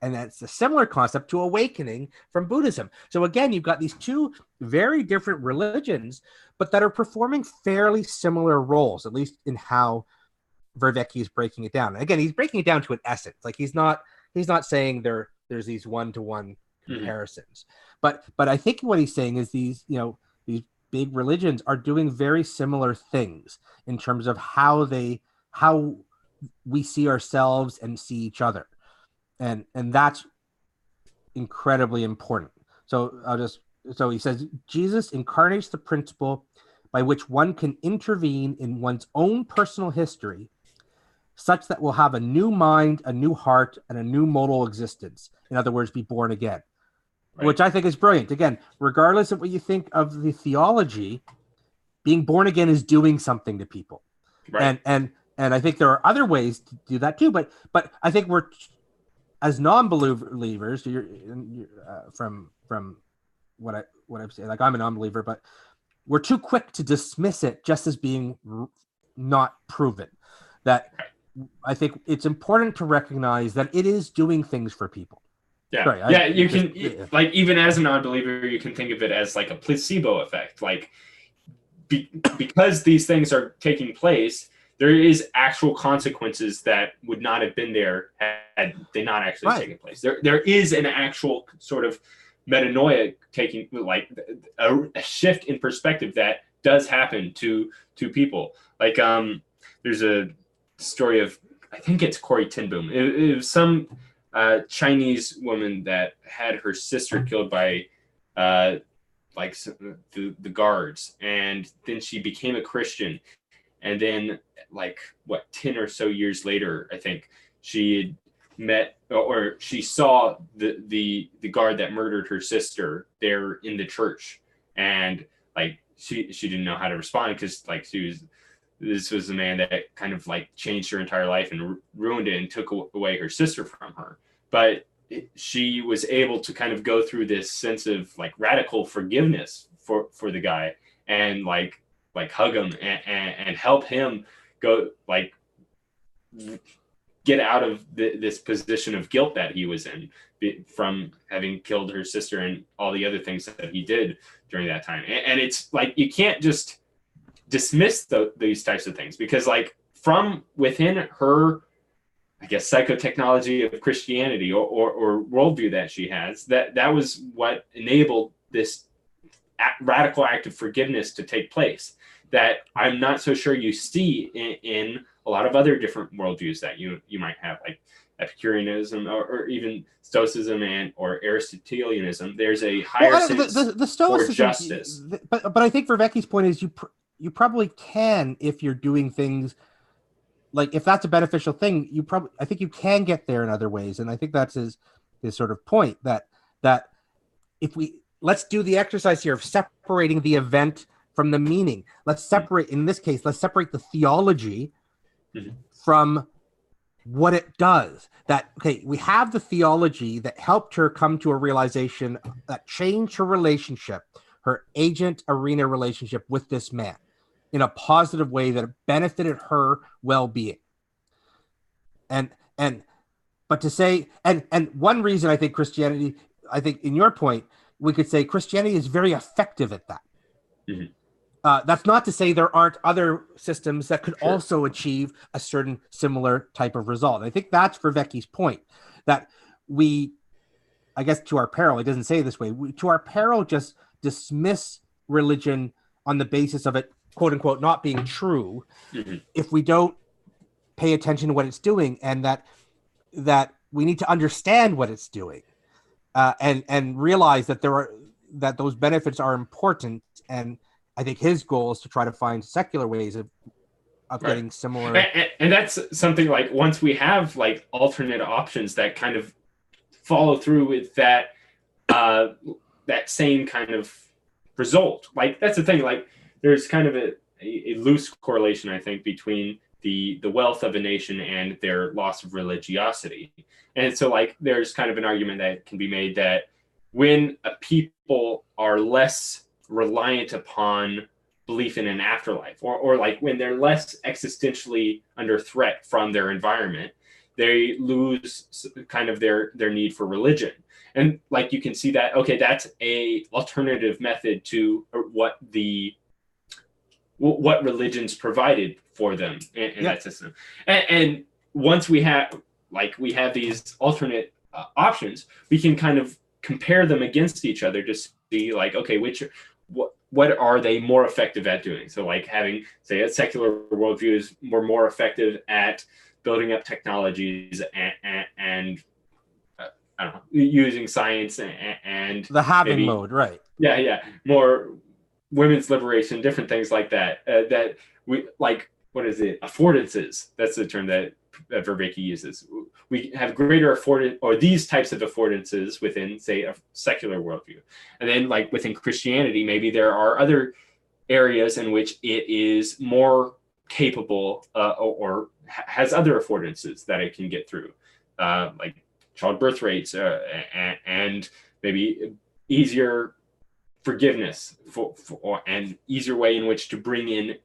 And that's a similar concept to awakening from Buddhism. So again, you've got these two very different religions, but that are performing fairly similar roles, at least in how Vervaeke is breaking it down. Again, he's breaking it down to an essence. Like he's not saying there's these one-to-one comparisons. But I think what he's saying is these big religions are doing very similar things in terms of how we see ourselves and see each other. And that's incredibly important. So he says, Jesus incarnates the principle by which one can intervene in one's own personal history, such that we'll have a new mind, a new heart, and a new modal existence. In other words, be born again, right. Which I think is brilliant. Again, regardless of what you think of the theology, being born again is doing something to people. Right. And I think there are other ways to do that too. But I think we're, as non-believers, from what I've said, like I'm a non-believer, but we're too quick to dismiss it just as being not proven. That I think it's important to recognize that it is doing things for people. Yeah, sorry, you can like, even as a non-believer, you can think of it as like a placebo effect. Like because these things are taking place, there is actual consequences that would not have been there had they not actually taken place. There is an actual sort of metanoia taking, like a shift in perspective that does happen to people. Like there's a story of, I think it's Corrie ten Boom. It was some Chinese woman that had her sister killed by like the guards, and then she became a Christian. And then, like, 10 or so years later, I think she had met, or she saw the guard that murdered her sister there in the church, and like she didn't know how to respond, because like this was a man that kind of like changed her entire life and ruined it and took away her sister from her. But she was able to kind of go through this sense of like radical forgiveness for the guy, and like hug him and help him go, like, get out of this position of guilt that he was in from having killed her sister and all the other things that he did during that time. And it's like, you can't just dismiss these types of things, because like from within her, I guess, psychotechnology of Christianity or worldview that she has, that was what enabled this radical act of forgiveness to take place, that I'm not so sure you see in a lot of other different worldviews that you might have. Like Epicureanism or even Stoicism or Aristotelianism, there's a higher sense the Stoicism, for justice. But I think Vervaeke's point is you probably can, if you're doing things like, if that's a beneficial thing, I think you can get there in other ways. And I think that's his sort of point, that if let's do the exercise here of separating the event from the meaning. Let's separate the theology from what it does. That, okay, we have the theology that helped her come to a realization that changed her relationship, her agent arena relationship with this man in a positive way that benefited her well-being. But to say, and one reason I think Christianity, I think in your point, we could say Christianity is very effective at that. That's not to say there aren't other systems that could also achieve a certain similar type of result. I think that's Vervaeke's point, that we, I guess to our peril, it doesn't say it this way, to our peril just dismiss religion on the basis of it, quote unquote, not being true, if we don't pay attention to what it's doing, and that we need to understand what it's doing, and realize that that those benefits are important. And I think his goal is to try to find secular ways of getting similar. And that's something like, once we have like alternate options that kind of follow through with that same kind of result, like that's the thing, like there's kind of a loose correlation, I think, between the wealth of a nation and their loss of religiosity. And so like there's kind of an argument that can be made that when a people are less reliant upon belief in an afterlife, or like when they're less existentially under threat from their environment, they lose kind of their need for religion. And like you can see that, okay, that's a alternative method to what religions provided for them in that system. And once we have these alternate options, we can kind of compare them against each other to see like, okay, what are they more effective at doing? So like having, say, a secular worldview is more effective at building up technologies and I don't know, using science and the having mode, right? Yeah, more women's liberation, different things like that. That we like. What is it? Affordances. That's the term that Vervaeke uses. We have greater these types of affordances within, say, a secular worldview. And then, like within Christianity, maybe there are other areas in which it is more capable or has other affordances that it can get through, like childbirth rates and maybe easier forgiveness and easier way in which to bring in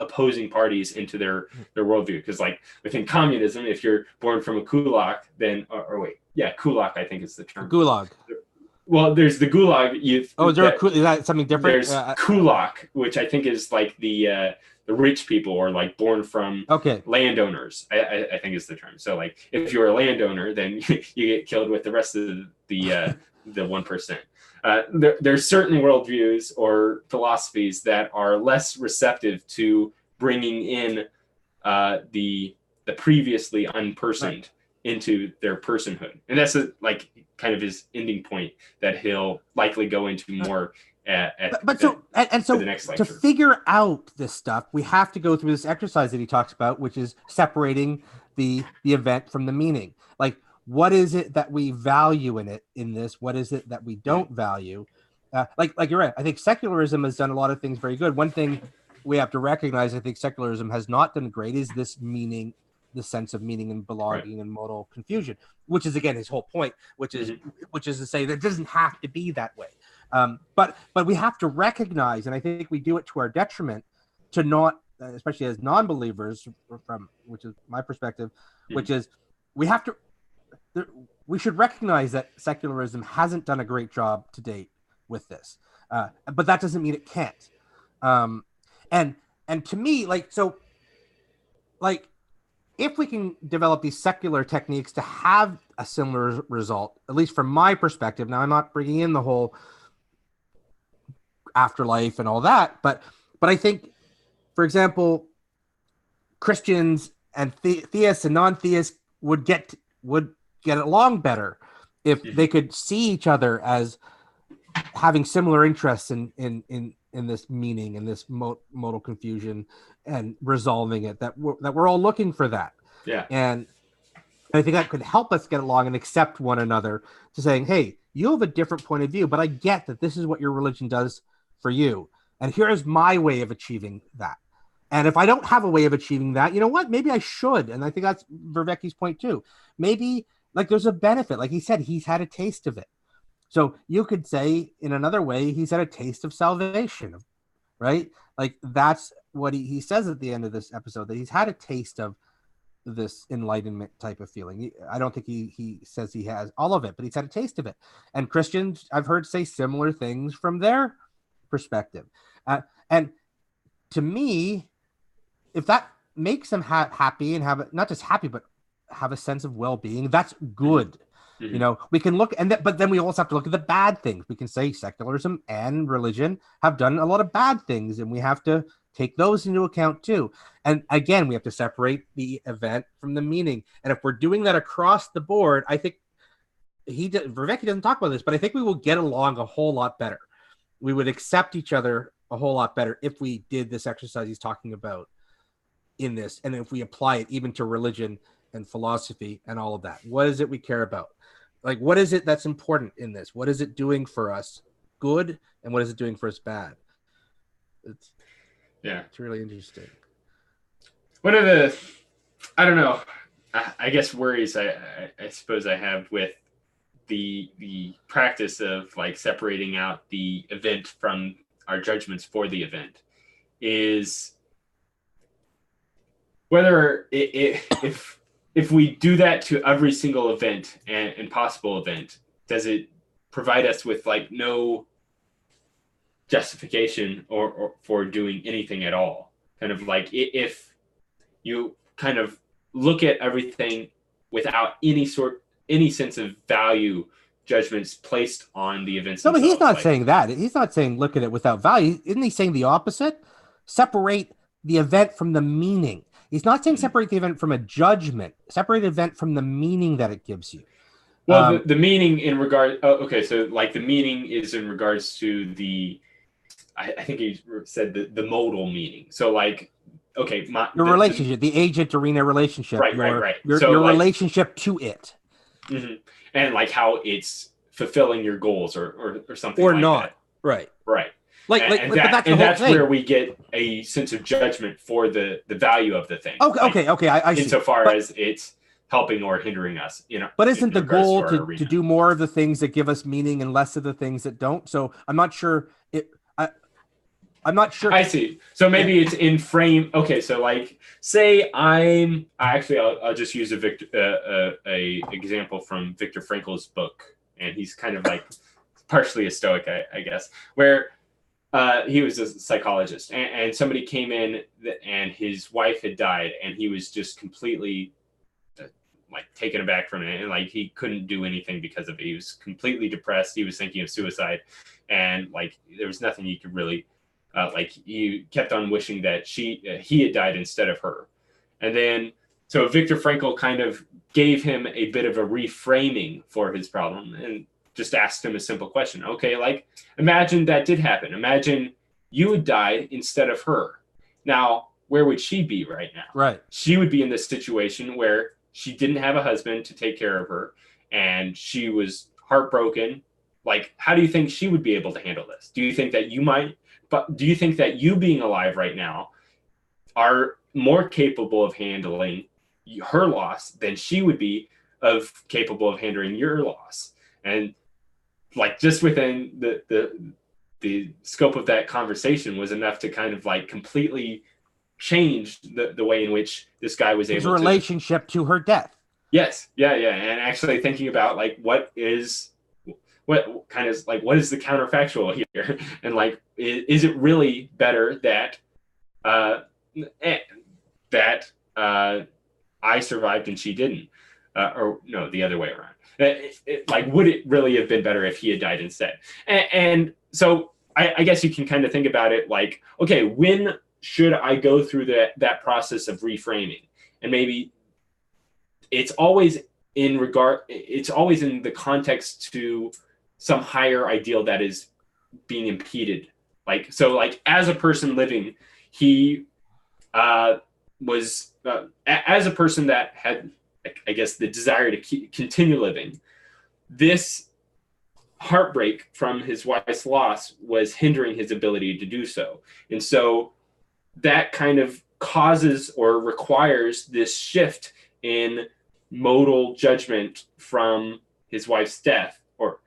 opposing parties into their worldview. Because like within communism, if you're born from a kulak, then kulak, I think is the term. Gulag. Well, there's the gulag. Is that something different? There's kulak, which I think is like the rich people, or like born from landowners, I think is the term. So like if you're a landowner, then you get killed with the rest of the 1%. There's certain worldviews or philosophies that are less receptive to bringing in the previously unpersoned into their personhood, and that's kind of his ending point that he'll likely go into more so the next lecture. To figure out this stuff, we have to go through this exercise that he talks about, which is separating the event from the meaning. Like, what is it that we value in this? What is it that we don't value? Like you're right. I think secularism has done a lot of things very good. One thing we have to recognize, I think secularism has not done great, is this meaning, the sense of meaning and belonging and modal confusion, which is again his whole point, which is to say that it doesn't have to be that way. But we have to recognize, and I think we do it to our detriment, to not, especially as non-believers, from which is my perspective, which is we should recognize that secularism hasn't done a great job to date with this, but that doesn't mean it can't. And to me, if we can develop these secular techniques to have a similar result, at least from my perspective. Now, I'm not bringing in the whole afterlife and all that, but I think, for example, Christians and theists and non-theists would get along better if Mhm. they could see each other as having similar interests in this meaning and this modal confusion and resolving it, that we're all looking for that. Yeah. And I think that could help us get along and accept one another, to saying, hey, you have a different point of view, but I get that this is what your religion does for you. And here is my way of achieving that. And if I don't have a way of achieving that, you know what? Maybe I should. And I think that's Vervaeke's point too. Maybe like there's a benefit. Like he said, he's had a taste of it. So you could say in another way, he's had a taste of salvation, right? Like that's what he says at the end of this episode, that he's had a taste of this enlightenment type of feeling. I don't think he says he has all of it, but he's had a taste of it. And Christians, I've heard say similar things from their perspective. And to me, if that makes them happy and have not just happy, but have a sense of well-being, that's good. Mm-hmm. You know, we can look but then we also have to look at the bad things. We can say secularism and religion have done a lot of bad things, and we have to take those into account too. And again, we have to separate the event from the meaning. And if we're doing that across the board, I think Vervaeke doesn't talk about this, but I think we will get along a whole lot better. We would accept each other a whole lot better if we did this exercise he's talking about in this, and if we apply it even to religion and philosophy and all of that. What is it we care about? Like, what is it that's important in this? What is it doing for us good, and what is it doing for us bad? It's really interesting. One of the, I don't know, I guess worries I suppose I have with the practice of like separating out the event from our judgments for the event is whether if we do that to every single event and possible event, does it provide us with like no justification or for doing anything at all? Kind of like if you kind of look at everything without any sense of value judgments placed on the events. No, but he's not like, saying that. He's not saying look at it without value. Isn't he saying the opposite? Separate the event from the meaning. He's not saying separate the event from a judgment. Separate the event from the meaning that it gives you. Well, the meaning in regard. Oh, okay, so like the meaning is in regards to the. I think he said the modal meaning. So like, okay, your relationship, the agent-arena relationship, right. Your like, relationship to it, and like how it's fulfilling your goals or something or like not. That. Right. And that's where we get a sense of judgment for the value of the thing. Okay. I see. Insofar as it's helping or hindering us, you know. But isn't the goal to do more of the things that give us meaning and less of the things that don't? So I'm not sure I'm not sure. I see. So maybe it's in frame. Okay, so like, say I'll just use a example from Viktor Frankl's book, and he's kind of like partially a Stoic, I guess, where he was a psychologist, and somebody came in and his wife had died, and he was just completely like taken aback from it, and like he couldn't do anything because of it. He was completely depressed. He was thinking of suicide, and like there was nothing he could really. Like he kept on wishing that he had died instead of her. And then, so Viktor Frankl kind of gave him a bit of a reframing for his problem and just asked him a simple question. Okay, like imagine that did happen. Imagine you had died instead of her. Now, where would she be right now? Right. She would be in this situation where she didn't have a husband to take care of her, and she was heartbroken. Like, how do you think she would be able to handle this? Do you think that you might? But do you think that you being alive right now are more capable of handling her loss than she would be capable of handling your loss? And like just within the scope of that conversation was enough to kind of like completely change the way in which this guy was able to. His relationship to her death. Yes. Yeah. And actually thinking about like what is the counterfactual here, and like is it really better that I survived and she didn't, or no, the other way around. Like would it really have been better if he had died instead? And so I guess you can kind of think about it like, okay, when should I go through that process of reframing? And maybe it's always it's always in the context to some higher ideal that is being impeded. Like, so like as a person living, he was as a person that had, I guess, the desire to continue living. This heartbreak from his wife's loss was hindering his ability to do so. And so that kind of causes or requires this shift in modal judgment from his wife's death, or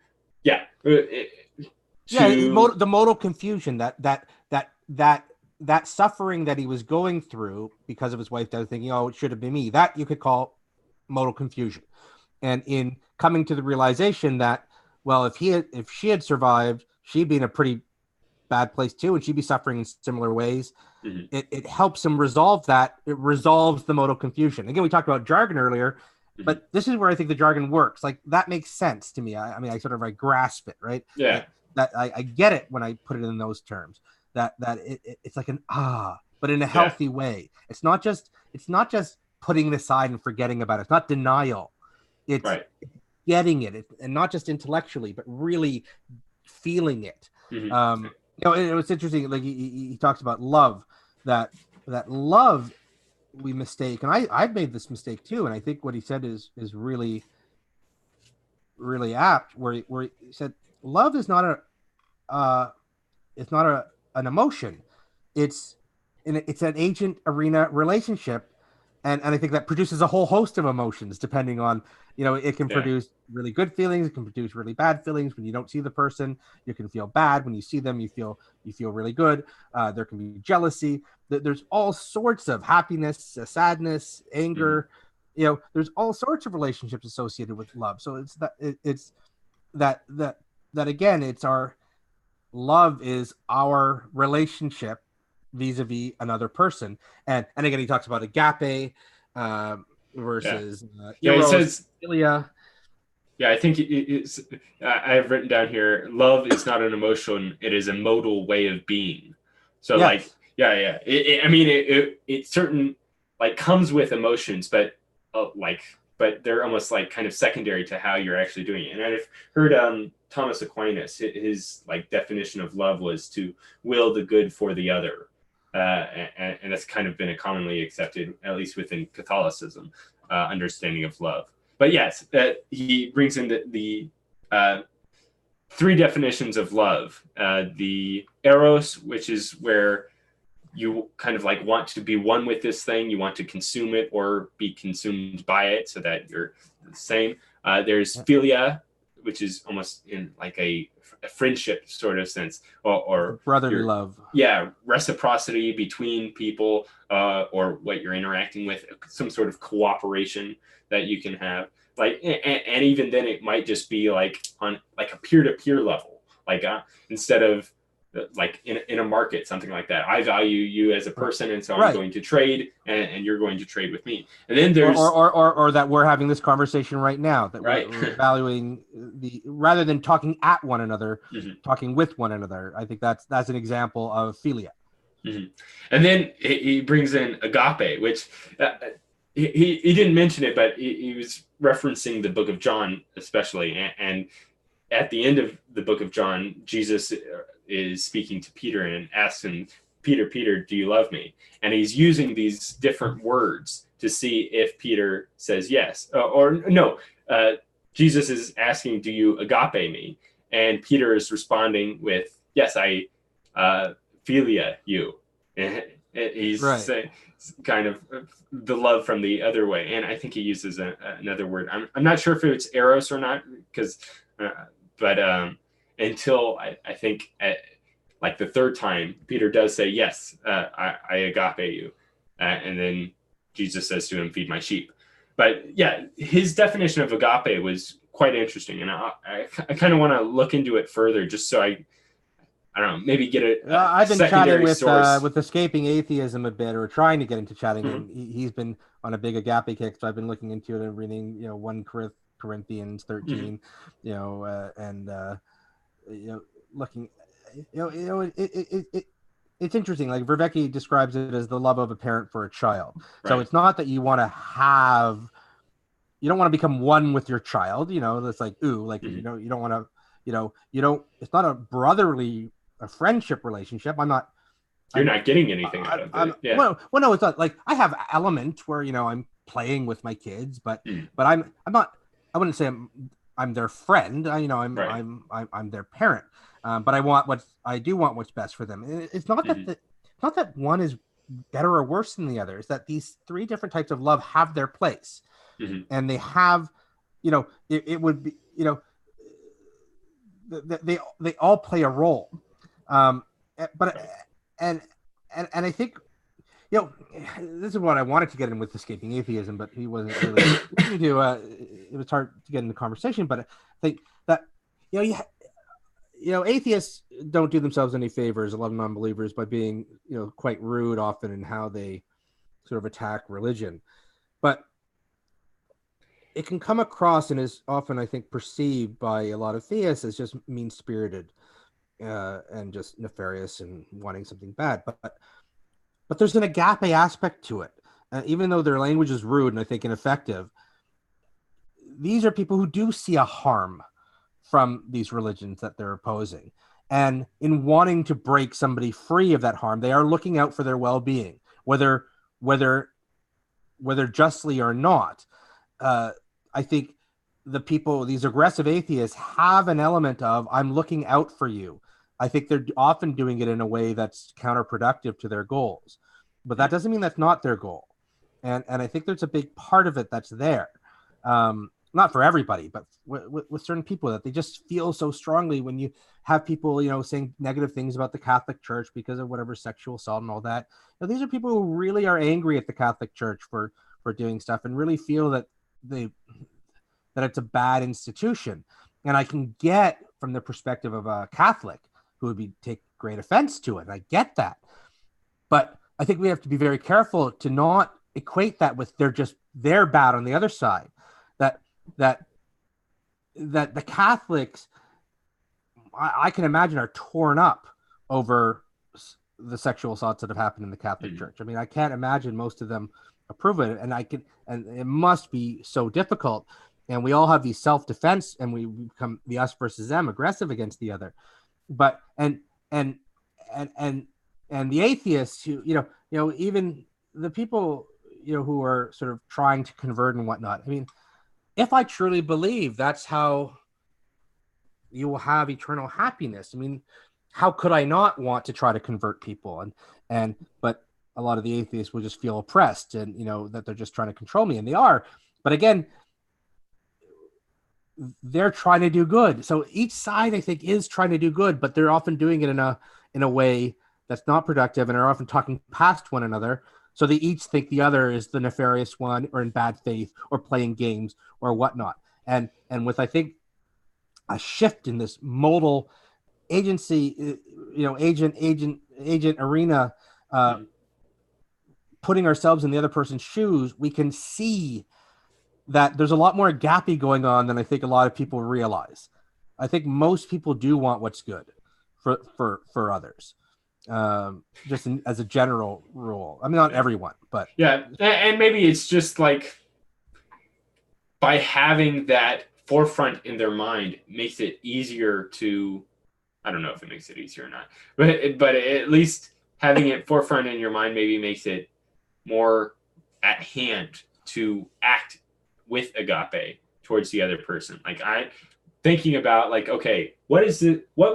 yeah, the modal confusion, that suffering that he was going through because of his wife death, thinking, oh, it should have been me, that you could call modal confusion. And in coming to the realization that, well, if she had survived, she'd be in a pretty bad place too, and she'd be suffering in similar ways. Mm-hmm. It helps him resolve that. It resolves the modal confusion. Again, we talked about jargon earlier, mm-hmm. but this is where I think the jargon works. Like, that makes sense to me. I mean, I grasp it, right? Yeah. That I get it when I put it in those terms. That it's like an but in a healthy way. It's not just putting it aside and forgetting about it. It's not denial. It's getting it, and not just intellectually, but really feeling it. Mm-hmm. It was interesting. Like he talks about love, that love we mistake, and I've made this mistake too. And I think what he said is really, really apt. Where he said love is not an emotion. It's an agent arena relationship. And I think that produces a whole host of emotions, depending on, it can produce really good feelings. It can produce really bad feelings. When you don't see the person, you can feel bad. When you see them, you feel really good. There can be jealousy. There's all sorts of happiness, sadness, anger. Mm-hmm. There's all sorts of relationships associated with love. So it's that again, it's our love is our relationship vis-a-vis another person, and again he talks about agape versus he says philia. I think it's I have written down here, love is not an emotion, it is a modal way of being. So it certain like comes with emotions, but but they're almost like kind of secondary to how you're actually doing it. And I've heard Thomas Aquinas, his like definition of love was to will the good for the other. And that's kind of been a commonly accepted, at least within Catholicism, understanding of love. But yes, he brings in the three definitions of love. The eros, which is where you kind of like want to be one with this thing, you want to consume it or be consumed by it so that you're the same. There's philia, which is almost in like a friendship sort of sense, or brotherly love. Yeah, reciprocity between people, or what you're interacting with, some sort of cooperation that you can have. Like, and even then, it might just be like on like a peer-to-peer level, like instead of like in a market, something like that. I value you as a person, and so I'm going to trade, and you're going to trade with me. And then there's or that we're having this conversation right now, that we're valuing rather than talking at one another, mm-hmm. talking with one another. I think that's an example of philia. Mm-hmm. And then he brings in agape, which he didn't mention it, but he was referencing the book of John especially, and at the end of the book of John, Jesus is speaking to Peter and asks him, Peter, do you love me? And he's using these different words to see if Peter says yes or no. Jesus is asking, do you agape me? And Peter is responding with, yes, I philia you. And he's saying kind of the love from the other way. And I think he uses another word. I'm not sure if it's eros or not, because but until I think at like the third time, Peter does say, yes, I agape you. And then Jesus says to him, feed my sheep. But yeah, his definition of agape was quite interesting. And I kind of want to look into it further, just so I don't know, maybe get I've been chatting with Escaping Atheism a bit, or trying to get into chatting, mm-hmm. and he's been on a big agape kick, so I've been looking into it and reading, 1 Corinthians 13, mm-hmm. Looking, it's interesting. Like Vervaeke describes it as the love of a parent for a child. Right. So it's not that you want to have you don't want to become one with your child. That's like, ooh, like, Mhm. you don't want to, you don't, it's not a brotherly, a friendship relationship. You're I'm, not getting anything out of I'm it. Yeah. well, no, it's not like I have elements where, I'm playing with my kids, but, Mm. I'm not, I wouldn't say I'm their friend. Right. I'm their parent. But I do want what's best for them. It's not that Mhm. it's not that one is better or worse than the other. It's that these three different types of love have their place, Mhm. and they have, it would be, they all play a role. Um, but Right. and and I think, this is what I wanted to get in with escaping atheism, but he wasn't really looking to. It was hard to get in the conversation, but I think that, atheists don't do themselves any favors, a lot of non-believers, by being, quite rude often in how they sort of attack religion. But it can come across, and is often, I think, perceived by a lot of theists as just mean-spirited, and just nefarious and wanting something bad. But there's an agape aspect to it. Even though their language is rude and I think ineffective, these are people who do see a harm from these religions that they're opposing. And in wanting to break somebody free of that harm, they are looking out for their well-being, whether whether justly or not. I think these aggressive atheists, have an element of, I'm looking out for you. I think they're often doing it in a way that's counterproductive to their goals, but that doesn't mean that's not their goal. And I think there's a big part of it that's there. Not for everybody, but with certain people, that they just feel so strongly when you have people, saying negative things about the Catholic Church because of whatever sexual assault and all that. These are people who really are angry at the Catholic Church for doing stuff, and really feel that they that it's a bad institution. And I can get from the perspective of a Catholic who would take great offense to it. I get that. But I think we have to be very careful to not equate that with they're bad on the other side. That that that the Catholics, I can imagine, are torn up over the sexual assaults that have happened in the Catholic Mhm. Church. I mean, I can't imagine most of them approve of it, and it must be so difficult. And we all have these self-defense, and we become the us versus them, aggressive against the other. But and and and the atheists who, even the people, who are sort of trying to convert and whatnot. I mean, if I truly believe that's how you will have eternal happiness, I mean, how could I not want to try to convert people? But a lot of the atheists will just feel oppressed, and that they're just trying to control me, and they are. But again, they're trying to do good. So each side, I think, is trying to do good, but they're often doing it in a way that's not productive, and are often talking past one another. So they each think the other is the nefarious one, or in bad faith, or playing games, or whatnot. And with, I think, a shift in this modal agency, agent arena, Mhm. putting ourselves in the other person's shoes, we can see that there's a lot more agape going on than I think a lot of people realize. I think most people do want what's good for others, as a general rule. I mean, not Yeah. everyone, but Yeah. And maybe it's just like by having that forefront in their mind makes it easier to, I don't know if it makes it easier or not, but at least having it forefront in your mind maybe makes it more at hand to act with agape towards the other person. Like, I thinking about, like, okay, what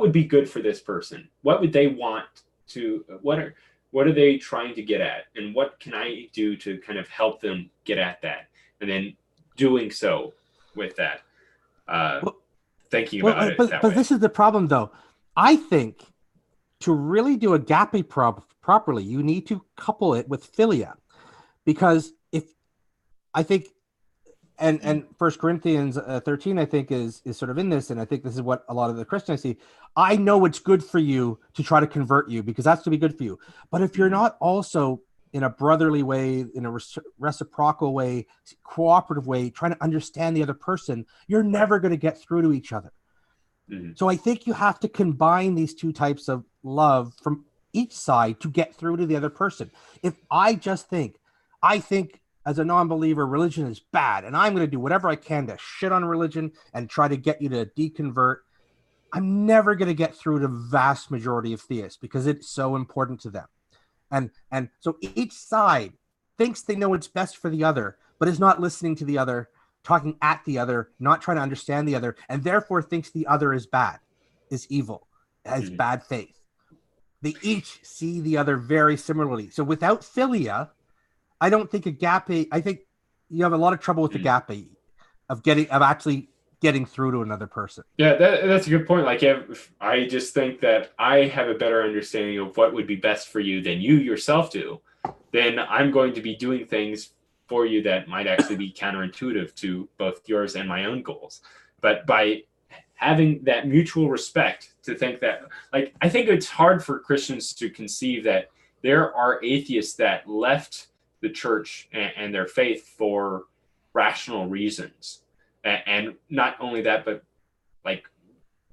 would be good for this person? What would they want to, what are they trying to get at? And what can I do to kind of help them get at that? And then doing so with that, uh, well, thinking about it that but way. this is the problem, though. I think to really do agape properly, you need to couple it with philia, because if I think, and First Corinthians 13, I think, is sort of in this, and I think this is what a lot of the Christians see. I know it's good for you to try to convert you, because that's to be good for you. But if you're Mhm. not also in a brotherly way, in a reciprocal way, cooperative way, trying to understand the other person, you're Right. never going to get through to each other. Mhm. So I think you have to combine these two types of love from each side to get through to the other person. If I just think, I think as a non-believer, religion is bad, and I'm going to do whatever I can to shit on religion and try to get you to deconvert, I'm never going to get through to the vast majority of theists because it's so important to them. And so each side thinks they know what's best for the other, but is not listening to the other, talking at the other, not trying to understand the other, and therefore thinks the other is bad, is evil, has bad faith. They each see the other very similarly. So without philia, I don't think agape, I think you have a lot of trouble with agape of actually getting through to another person. Yeah, that's a good point. Like, if I just think that I have a better understanding of what would be best for you than you yourself do, then I'm going to be doing things for you that might actually be counterintuitive to both yours and my own goals. But by having that mutual respect, to think that, like, I think it's hard for Christians to conceive that there are atheists that left the church and their faith for rational reasons. And not only that, but like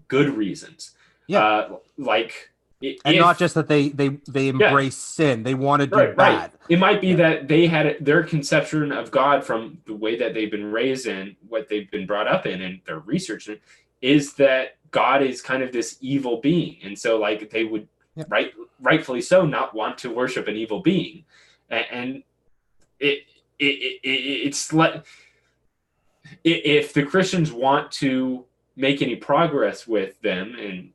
good reasons. Yeah. Not just that they embrace sin. They want to do bad. Right. It might be that they had their conception of God from the way that they've been raised in, what they've been brought up in, and their research is that God is kind of this evil being. And so like they would rightfully so not want to worship an evil being. And it's like, if the Christians want to make any progress with them and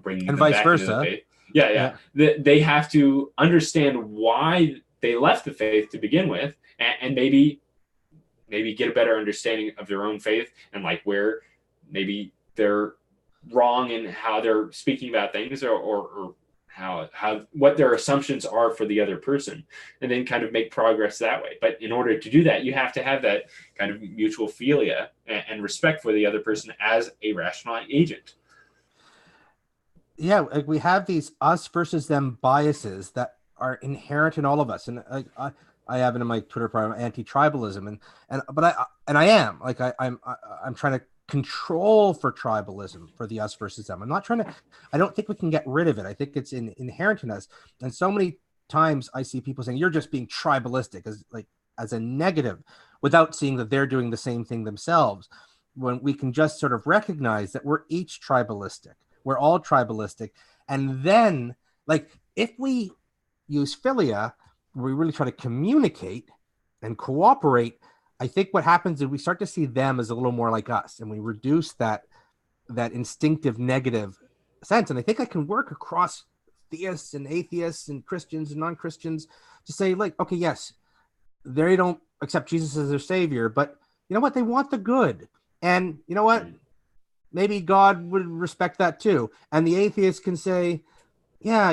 bring them vice back versa, into the faith, they have to understand why they left the faith to begin with, and maybe get a better understanding of their own faith and like where maybe they're wrong in how they're speaking about things, or how what their assumptions are for the other person, and then kind of make progress that way. But in order to do that, you have to have that kind of mutual philia and respect for the other person as a rational agent. Yeah, like we have these us versus them biases that are inherent in all of us, and I have it in my Twitter profile, anti-tribalism, and I am like I'm trying to control for tribalism, for the us versus them. I don't think we can get rid of it. I think it's inherent in us. And so many times I see people saying you're just being tribalistic as a negative, without seeing that they're doing the same thing themselves, when we can just sort of recognize that we're each tribalistic. We're all tribalistic. And then like if we use philia, we really try to communicate and cooperate, I think what happens is we start to see them as a little more like us, and we reduce that instinctive negative sense. And I think I can work across theists and atheists and Christians and non-Christians to say, like, okay, yes, they don't accept Jesus as their savior, but you know what? They want the good. And you know what? Maybe God would respect that too. And the atheist can say, yeah,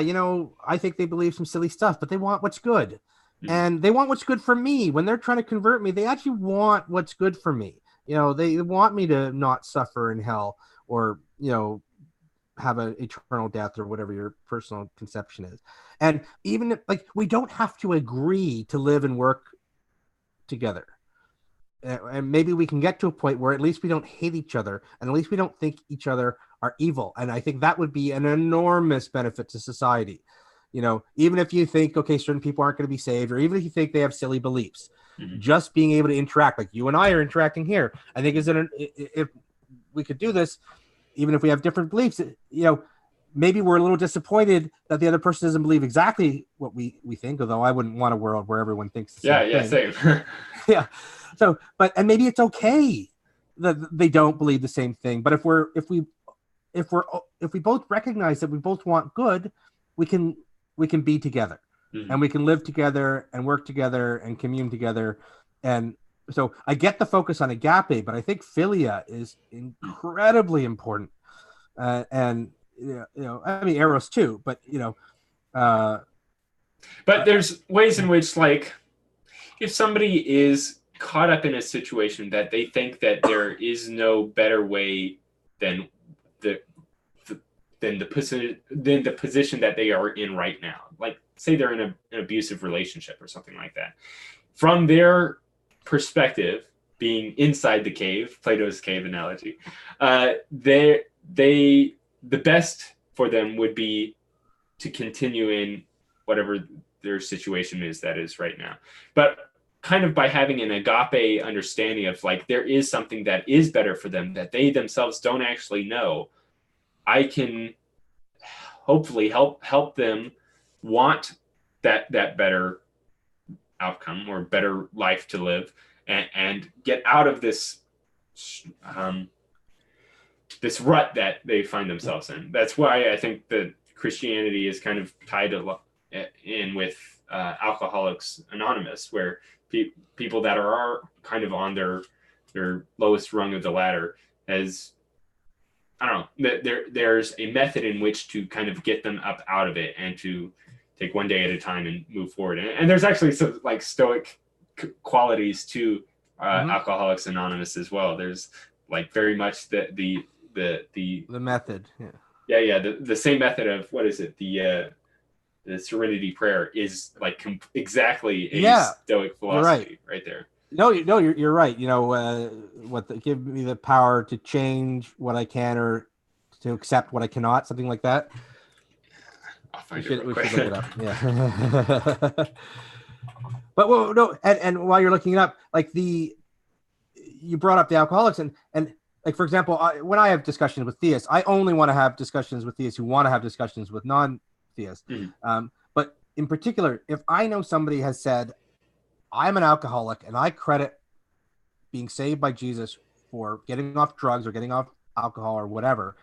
I think they believe some silly stuff, but they want what's good. And they want what's good for me. When they're trying to convert me, they actually want what's good for me. They want me to not suffer in hell, or, have an eternal death, or whatever your personal conception is. And even if, like, we don't have to agree to live and work together. And maybe we can get to a point where at least we don't hate each other, and at least we don't think each other are evil. And I think that would be an enormous benefit to society. Even if you think, okay, certain people aren't going to be saved, or even if you think they have silly beliefs, just being able to interact like you and I are interacting here, I think if we could do this, even if we have different beliefs, maybe we're a little disappointed that the other person doesn't believe exactly what we think, although I wouldn't want a world where everyone thinks the same thing. Same. Yeah. So, and maybe it's okay that they don't believe the same thing. But if we both recognize that we both want good, we can be together, and we can live together and work together and commune together. And so I get the focus on agape, but I think philia is incredibly important. And I mean eros too, but but there's ways in which, like, if somebody is caught up in a situation that they think that there is no better way than the position that they are in right now, like say they're in an abusive relationship or something like that, from their perspective, being inside the cave, Plato's cave analogy, the best for them would be to continue in whatever their situation is that is right now. But kind of by having an agape understanding of like there is something that is better for them that they themselves don't actually know, I can hopefully help them want that better outcome or better life to live, and get out of this this rut that they find themselves in. That's why I think that Christianity is kind of tied in with Alcoholics Anonymous, where people that are kind of on their lowest rung of the ladder, as I don't know, there's a method in which to kind of get them up out of it and to take one day at a time and move forward. And there's actually some like stoic qualities to Alcoholics Anonymous as well. There's like very much the method. The same method of what is it, the Serenity Prayer is like exactly a stoic philosophy right there. No, you're right. You know, give me the power to change what I can or to accept what I cannot, something like that. I'll find we it should look it up. Yeah. But well, no, and while you're looking it up, like you brought up the alcoholics, and like for example, when I have discussions with theists, I only want to have discussions with theists who want to have discussions with non-theists. But in particular, if I know somebody has said, I'm an alcoholic and I credit being saved by Jesus for getting off drugs or getting off alcohol or whatever,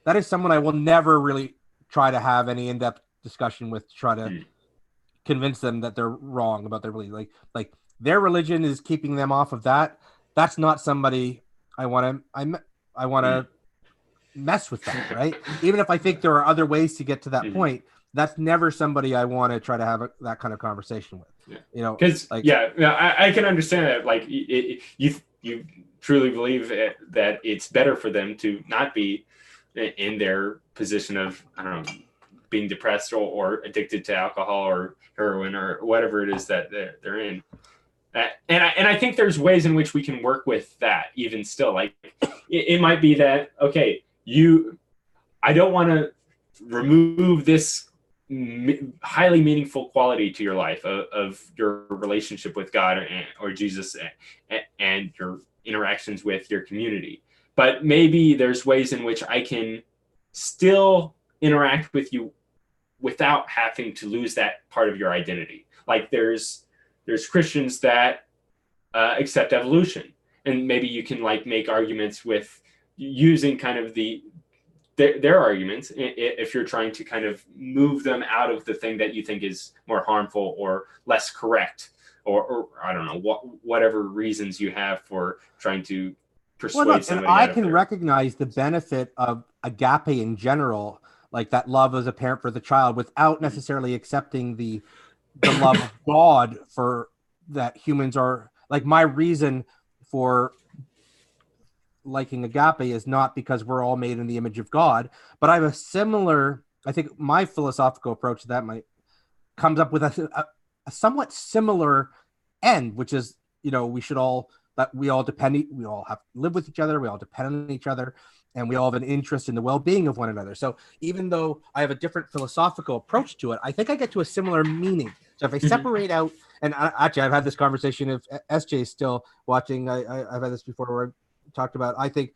that is someone I will never really try to have any in-depth discussion with to try to convince them that they're wrong about their belief. Like their religion is keeping them off of that. That's not somebody I want to mess with that, right? Even if I think there are other ways to get to that point, that's never somebody I want to try to have that kind of conversation with. You know, because I can understand that. Like you truly believe that it's better for them to not be in their position of, I don't know, being depressed or addicted to alcohol or heroin or whatever it is that they're in. And I think there's ways in which we can work with that even still. Like it might be that, okay, I don't want to remove this highly meaningful quality to your life of your relationship with God or Jesus and your interactions with your community. But maybe there's ways in which I can still interact with you without having to lose that part of your identity. Like there's Christians that accept evolution, and maybe you can like make arguments with using kind of their arguments if you're trying to kind of move them out of the thing that you think is more harmful or less correct, or I don't know, whatever reasons you have for trying to persuade somebody. And I can recognize the benefit of agape in general, like that love as a parent for the child, without necessarily accepting the love of God for that humans are. Like my reason for liking agape is not because we're all made in the image of God, but I have a similar, I think my philosophical approach to that comes up with a somewhat similar end, which is, you know, we all have to live with each other, we all depend on each other, and we all have an interest in the well-being of one another. So even though I have a different philosophical approach to it, I think I get to a similar meaning. So if I separate out, and actually I've had this conversation, if SJ is still watching, I've had this before where I talked about, I think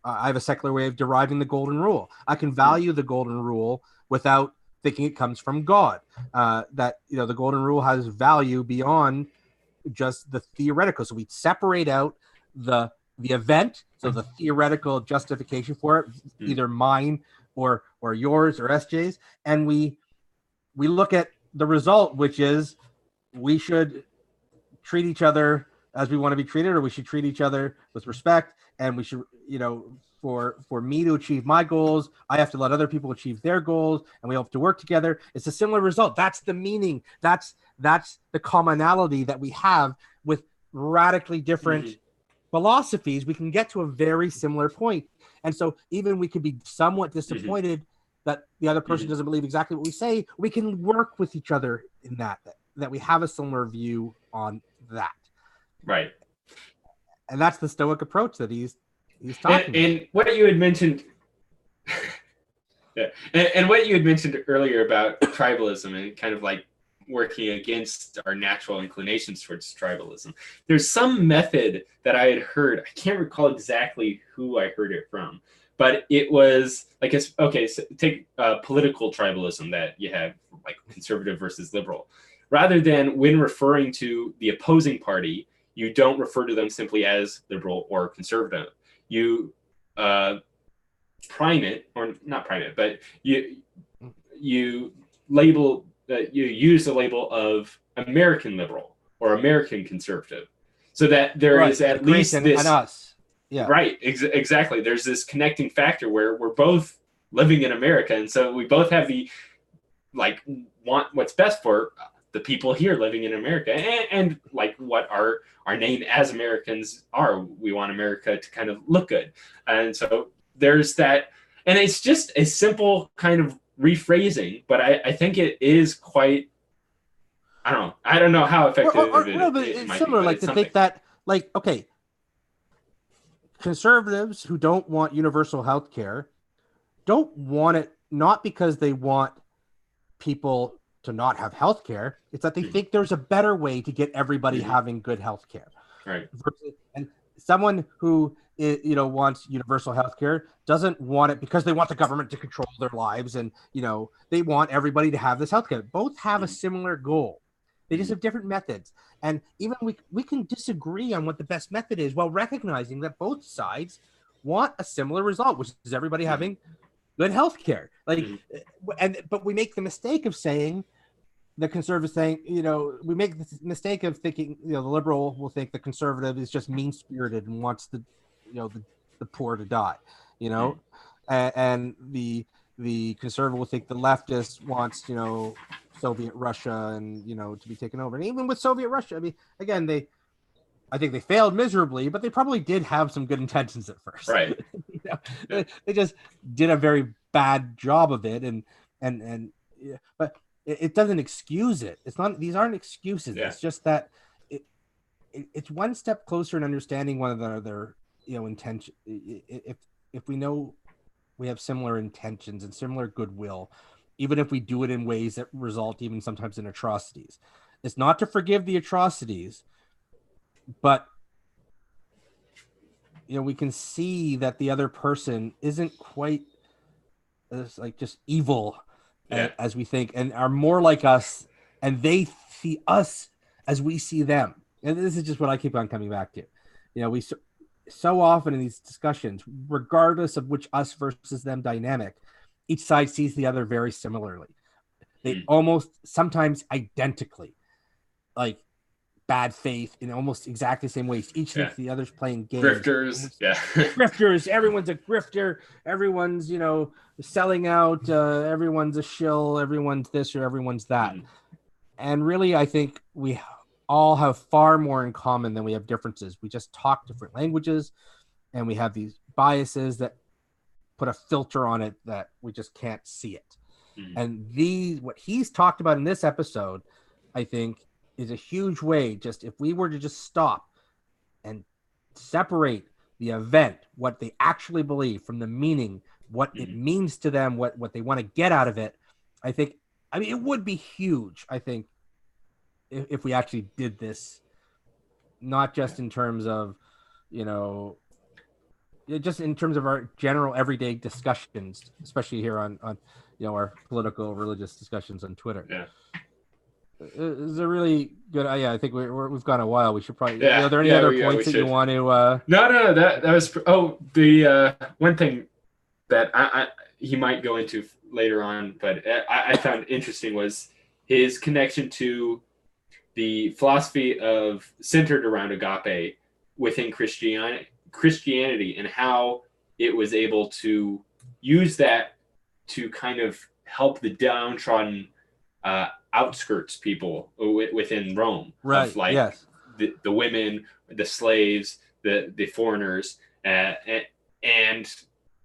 I have a secular way of deriving the golden rule. I can value the golden rule without thinking it comes from God. That, you know, the golden rule has value beyond just the theoretical. So we separate out the event, so the theoretical justification for it, either mine or yours or SJ's, and we look at the result, which is we should treat each other as we want to be treated, or we should treat each other with respect, and we should, you know, for me to achieve my goals, I have to let other people achieve their goals, and we have to work together. It's a similar result. That's the meaning. That's the commonality that we have with radically different philosophies. We can get to a very similar point. And so even we could be somewhat disappointed that the other person doesn't believe exactly what we say, we can work with each other in that we have a similar view on that. Right. And that's the Stoic approach that he's talking and what you had mentioned and what you had mentioned earlier about tribalism and kind of like working against our natural inclinations towards tribalism. There's some method that I had heard. I can't recall exactly who I heard it from, but it was like, okay, so take political tribalism that you have, like conservative versus liberal. Rather than when referring to the opposing party, you don't refer to them simply as liberal or conservative. You prime it, or not prime it, but you label you use the label of American liberal or American conservative, so that there is at least this and us. Yeah. Right. Exactly. There's this connecting factor where we're both living in America, and so we both have the like want what's best for the people here living in America, and like what our name as Americans are. We want America to kind of look good, and so there's that, and it's just a simple kind of rephrasing, but I think it is quite. I don't know how effective but it's similar. Be, like to something. think that, like, okay, conservatives who don't want universal health care don't want it, not because they want people to not have health care. It's that they think there's a better way to get everybody having good health care. Right. And someone who wants universal health care doesn't want it because they want the government to control their lives, and they want everybody to have this health care. Both have a similar goal. They just have different methods. And even we can disagree on what the best method is, while recognizing that both sides want a similar result, which is everybody having good health care. Like, but we make the mistake of saying, the conservative saying, we make the mistake of thinking, the liberal will think the conservative is just mean-spirited and wants the poor to die, and the conservative will think the leftist wants, Soviet Russia and, to be taken over. And even with Soviet Russia, I mean, again, I think they failed miserably, but they probably did have some good intentions at first. Right. They just did a very bad job of it. But it doesn't excuse it. It's not, these aren't excuses. Yeah. It's just that it's one step closer in understanding one another, intention. If we know we have similar intentions and similar goodwill, even if we do it in ways that result even sometimes in atrocities. It's not to forgive the atrocities, but we can see that the other person isn't quite as like just evil as we think, and are more like us, and they see us as we see them. And this is just what I keep on coming back to. We so often in these discussions, regardless of which us versus them dynamic, each side sees the other very similarly. They almost sometimes identically, like bad faith in almost exactly the same ways. Each thinks the other's playing games. Grifters, grifters. Everyone's a grifter. Everyone's selling out. Everyone's a shill. Everyone's this or everyone's that. And really, I think we all have far more in common than we have differences. We just talk different languages, and we have these biases that put a filter on it that we just can't see it. And what he's talked about in this episode, I think, is a huge way. Just if we were to just stop and separate the event, what they actually believe, from the meaning, what it means to them, what they want to get out of it, I mean, it would be huge, I think, if we actually did this, not just in terms of, just in terms of our general everyday discussions, especially here on our political, religious discussions on Twitter. Yeah. It's a really good. I think we've gone a while. We should probably. Are there any other points that you want to? No. That was. Oh, the one thing that he might go into later on, but I found interesting was his connection to the philosophy of centered around agape within Christianity, and how it was able to use that to kind of help the downtrodden outskirts people within Rome, right? Of like the women, the slaves, the foreigners, and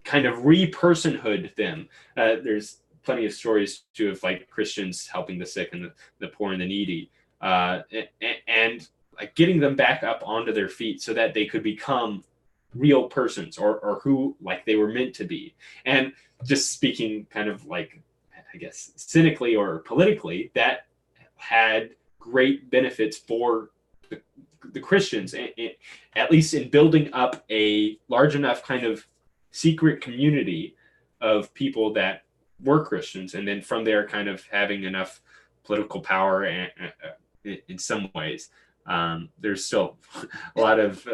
kind of re-personhood them. There's plenty of stories too of like Christians helping the sick and the poor and the needy, and like getting them back up onto their feet so that they could become real persons or who like they were meant to be. And just speaking kind of like, I guess, cynically or politically, that had great benefits for the Christians, at least in building up a large enough kind of secret community of people that were Christians, and then from there kind of having enough political power and in some ways. There's still a lot of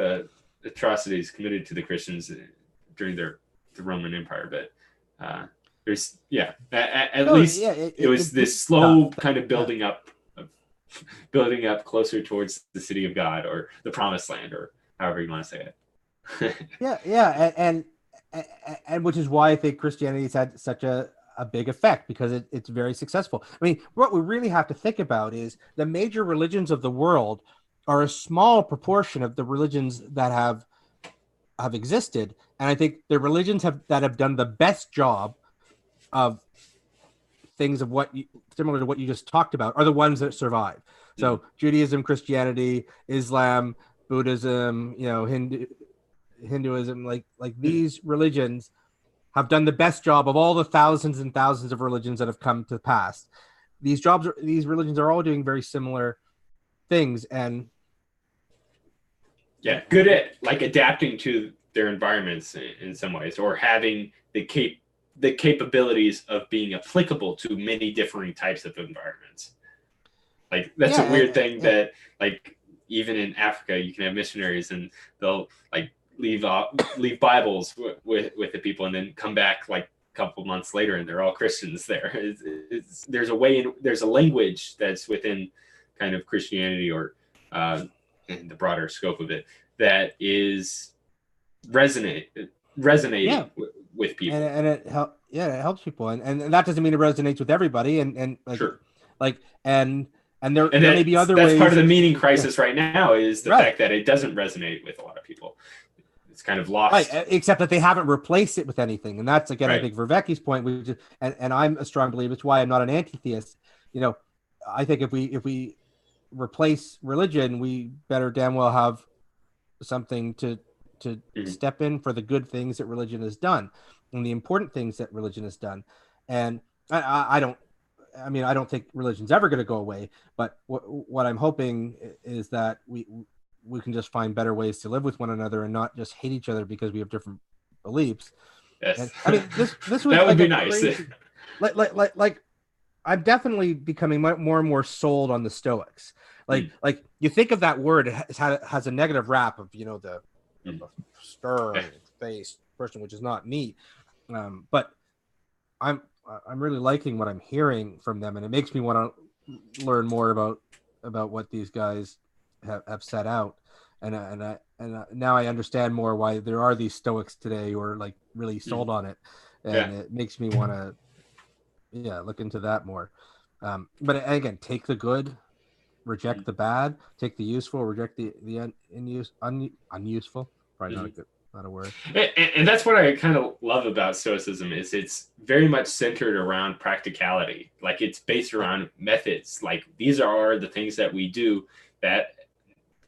atrocities committed to the Christians during the Roman Empire, but there's at least it was this slow kind of building up closer towards the city of God or the promised land, or however you want to say it. And which is why I think Christianity has had such a big effect, because it's very successful. I mean, what we really have to think about is the major religions of the world are a small proportion of the religions that have existed, and I think the religions that have done the best job of things of similar to what you just talked about are the ones that survive. So Judaism, Christianity, Islam, Buddhism, Hinduism, like these religions have done the best job of all the thousands and thousands of religions that have come to pass. These religions are all doing very similar things, and good at like adapting to their environments in some ways, or having the capabilities of being applicable to many differing types of environments. Like that's a weird thing that like even in Africa you can have missionaries and they'll like leave Bibles with the people and then come back like a couple months later and they're all Christians there. There's a language that's within kind of Christianity or in the broader scope of it that is resonating with people, and it helps people, and that doesn't mean it resonates with everybody, and like sure. like and there may be other ways. That's part of the meaning crisis right now is the fact that it doesn't resonate with a lot of people. It's kind of lost, right? Except that they haven't replaced it with anything, and that's again, I think Vervaeke's point, which is, and I'm a strong believer. It's why I'm not an anti-theist. I think if we replace religion, we better damn well have something to step in for the good things that religion has done and the important things that religion has done. And I don't think religion's ever going to go away, but what I'm hoping is that we can just find better ways to live with one another and not just hate each other because we have different beliefs. Yes. And, I mean, this was that would be nice. Crazy, like I'm definitely becoming more and more sold on the Stoics. Like you think of that word, it has a negative rap of the stern faced person, which is not me. But I'm really liking what I'm hearing from them, and it makes me want to learn more about what these guys have set out. And now I understand more why there are these Stoics today who are like really sold on it, and it makes me want to look into that more. But again, take the good, reject the bad, take the useful, reject the unuseful. Probably not a word. And that's what I kind of love about Stoicism is it's very much centered around practicality. Like it's based around methods. Like these are the things that we do that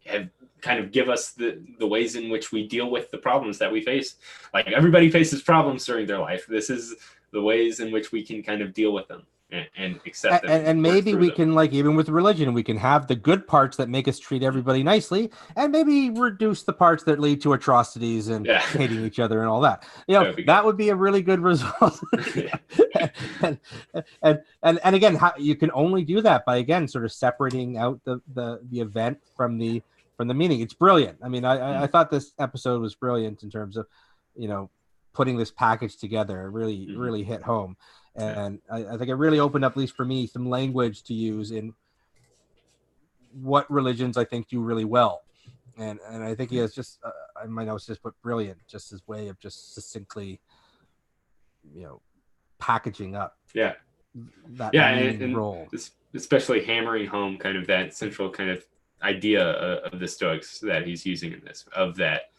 have kind of give us the ways in which we deal with the problems that we face. Like everybody faces problems during their life. This is the ways in which we can kind of deal with them and accept them. And maybe we can, like, even with religion, we can have the good parts that make us treat everybody nicely, and maybe reduce the parts that lead to atrocities and hating each other and all that. That would be a really good result. and again, you can only do that by, again, sort of separating out the event from the meaning. It's brilliant. I mean, I thought this episode was brilliant in terms of, putting this package together. It really hit home. And I think it really opened up, at least for me, some language to use in what religions I think do really well. And I think he has just, my notes just put brilliant, just his way of just succinctly, packaging up. And role. Especially hammering home kind of that central kind of idea of the Stoics that he's using in this, of that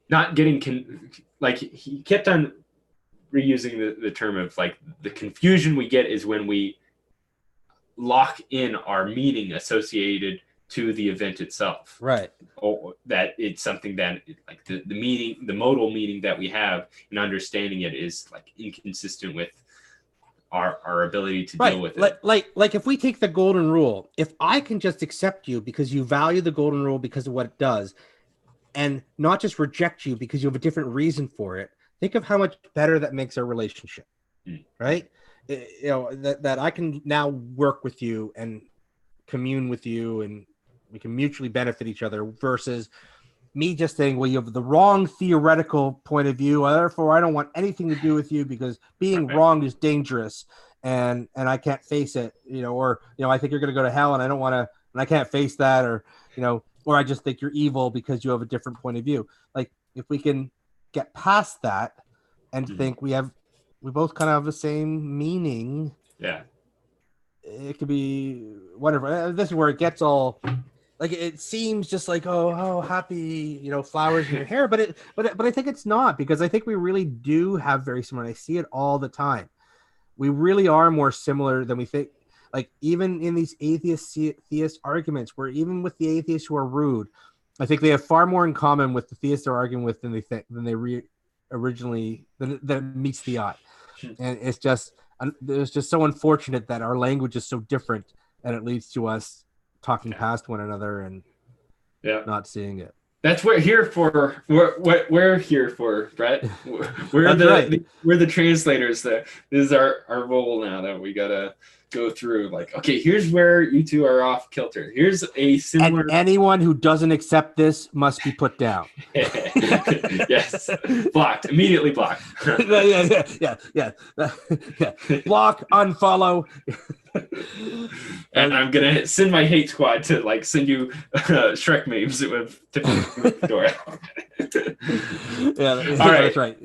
not getting like he kept on reusing the term of like the confusion we get is when we lock in our meaning associated to the event itself, right? Or that it's something that like the meaning, the modal meaning that we have in understanding it is like inconsistent with our ability to Right. deal with it. Like if we take the golden rule, if I can just accept you because you value the golden rule because of what it does, and not just reject you because you have a different reason for it, think of how much better that makes our relationship, right? You know, that I can now work with you and commune with you, and we can mutually benefit each other, versus me just saying, well, you have the wrong theoretical point of view, therefore I don't want anything to do with you because being wrong is dangerous, and I can't face it, you know, or, you know, I think you're going to go to hell and I don't want to, and I can't face that, or, you know, or I just think you're evil because you have a different point of view. Like, if we can get past that and think we both kind of have the same meaning, Yeah. it could be whatever. This is where it gets all, like, it seems just like, oh, happy, you know, flowers in your hair, but I think it's not, because I think we really do have very similar. I see it all the time. We really are more similar than we think. Like, even in these theist arguments, where even with the atheists who are rude, I think they have far more in common with the theists they're arguing with than originally than meets the eye. And it's just so unfortunate that our language is so different, and it leads to us talking past one another and not seeing it. That's what we're here for. We're here for, Brett. We're we're the translators. This is our role now that we gotta go through. Like, okay, here's where you two are off kilter. Here's a similar. And anyone who doesn't accept this must be put down. Yes, blocked. Immediately blocked. yeah. Block, unfollow. And I'm gonna send my hate squad to like send you Shrek memes with Dora. All right, that's right.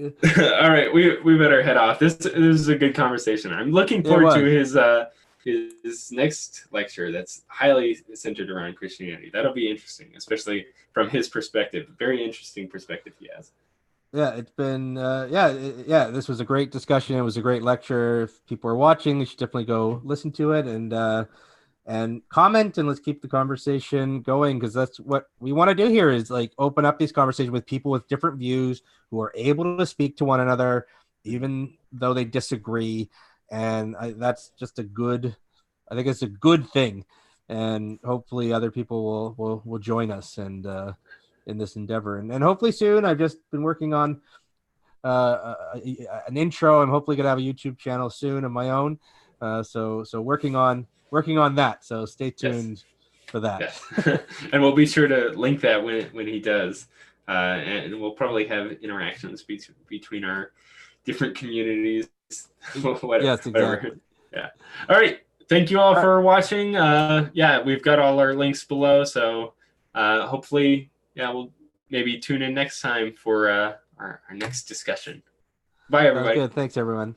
All right, we better head off. This is a good conversation. I'm looking forward to his next lecture. That's highly centered around Christianity. That'll be interesting, especially from his perspective. Very interesting perspective he has. Yeah, it's been this was a great discussion. It was a great lecture. If people are watching, they should definitely go listen to it and comment, and let's keep the conversation going, because that's what we want to do here, is like open up these conversations with people with different views who are able to speak to one another even though they disagree. And that's just I think it's a good thing, and hopefully other people will join us and in this endeavor, and hopefully soon. I've just been working on an intro. I'm hopefully gonna have a YouTube channel soon of my own, so working on that, so stay tuned for that. Yes. And we'll be sure to link that when he does, and we'll probably have interactions between our different communities. Yes, exactly. Yeah. All right, thank you all for watching. We've got all our links below, so hopefully we'll maybe tune in next time for our next discussion. Bye, everybody. Good. Thanks, everyone.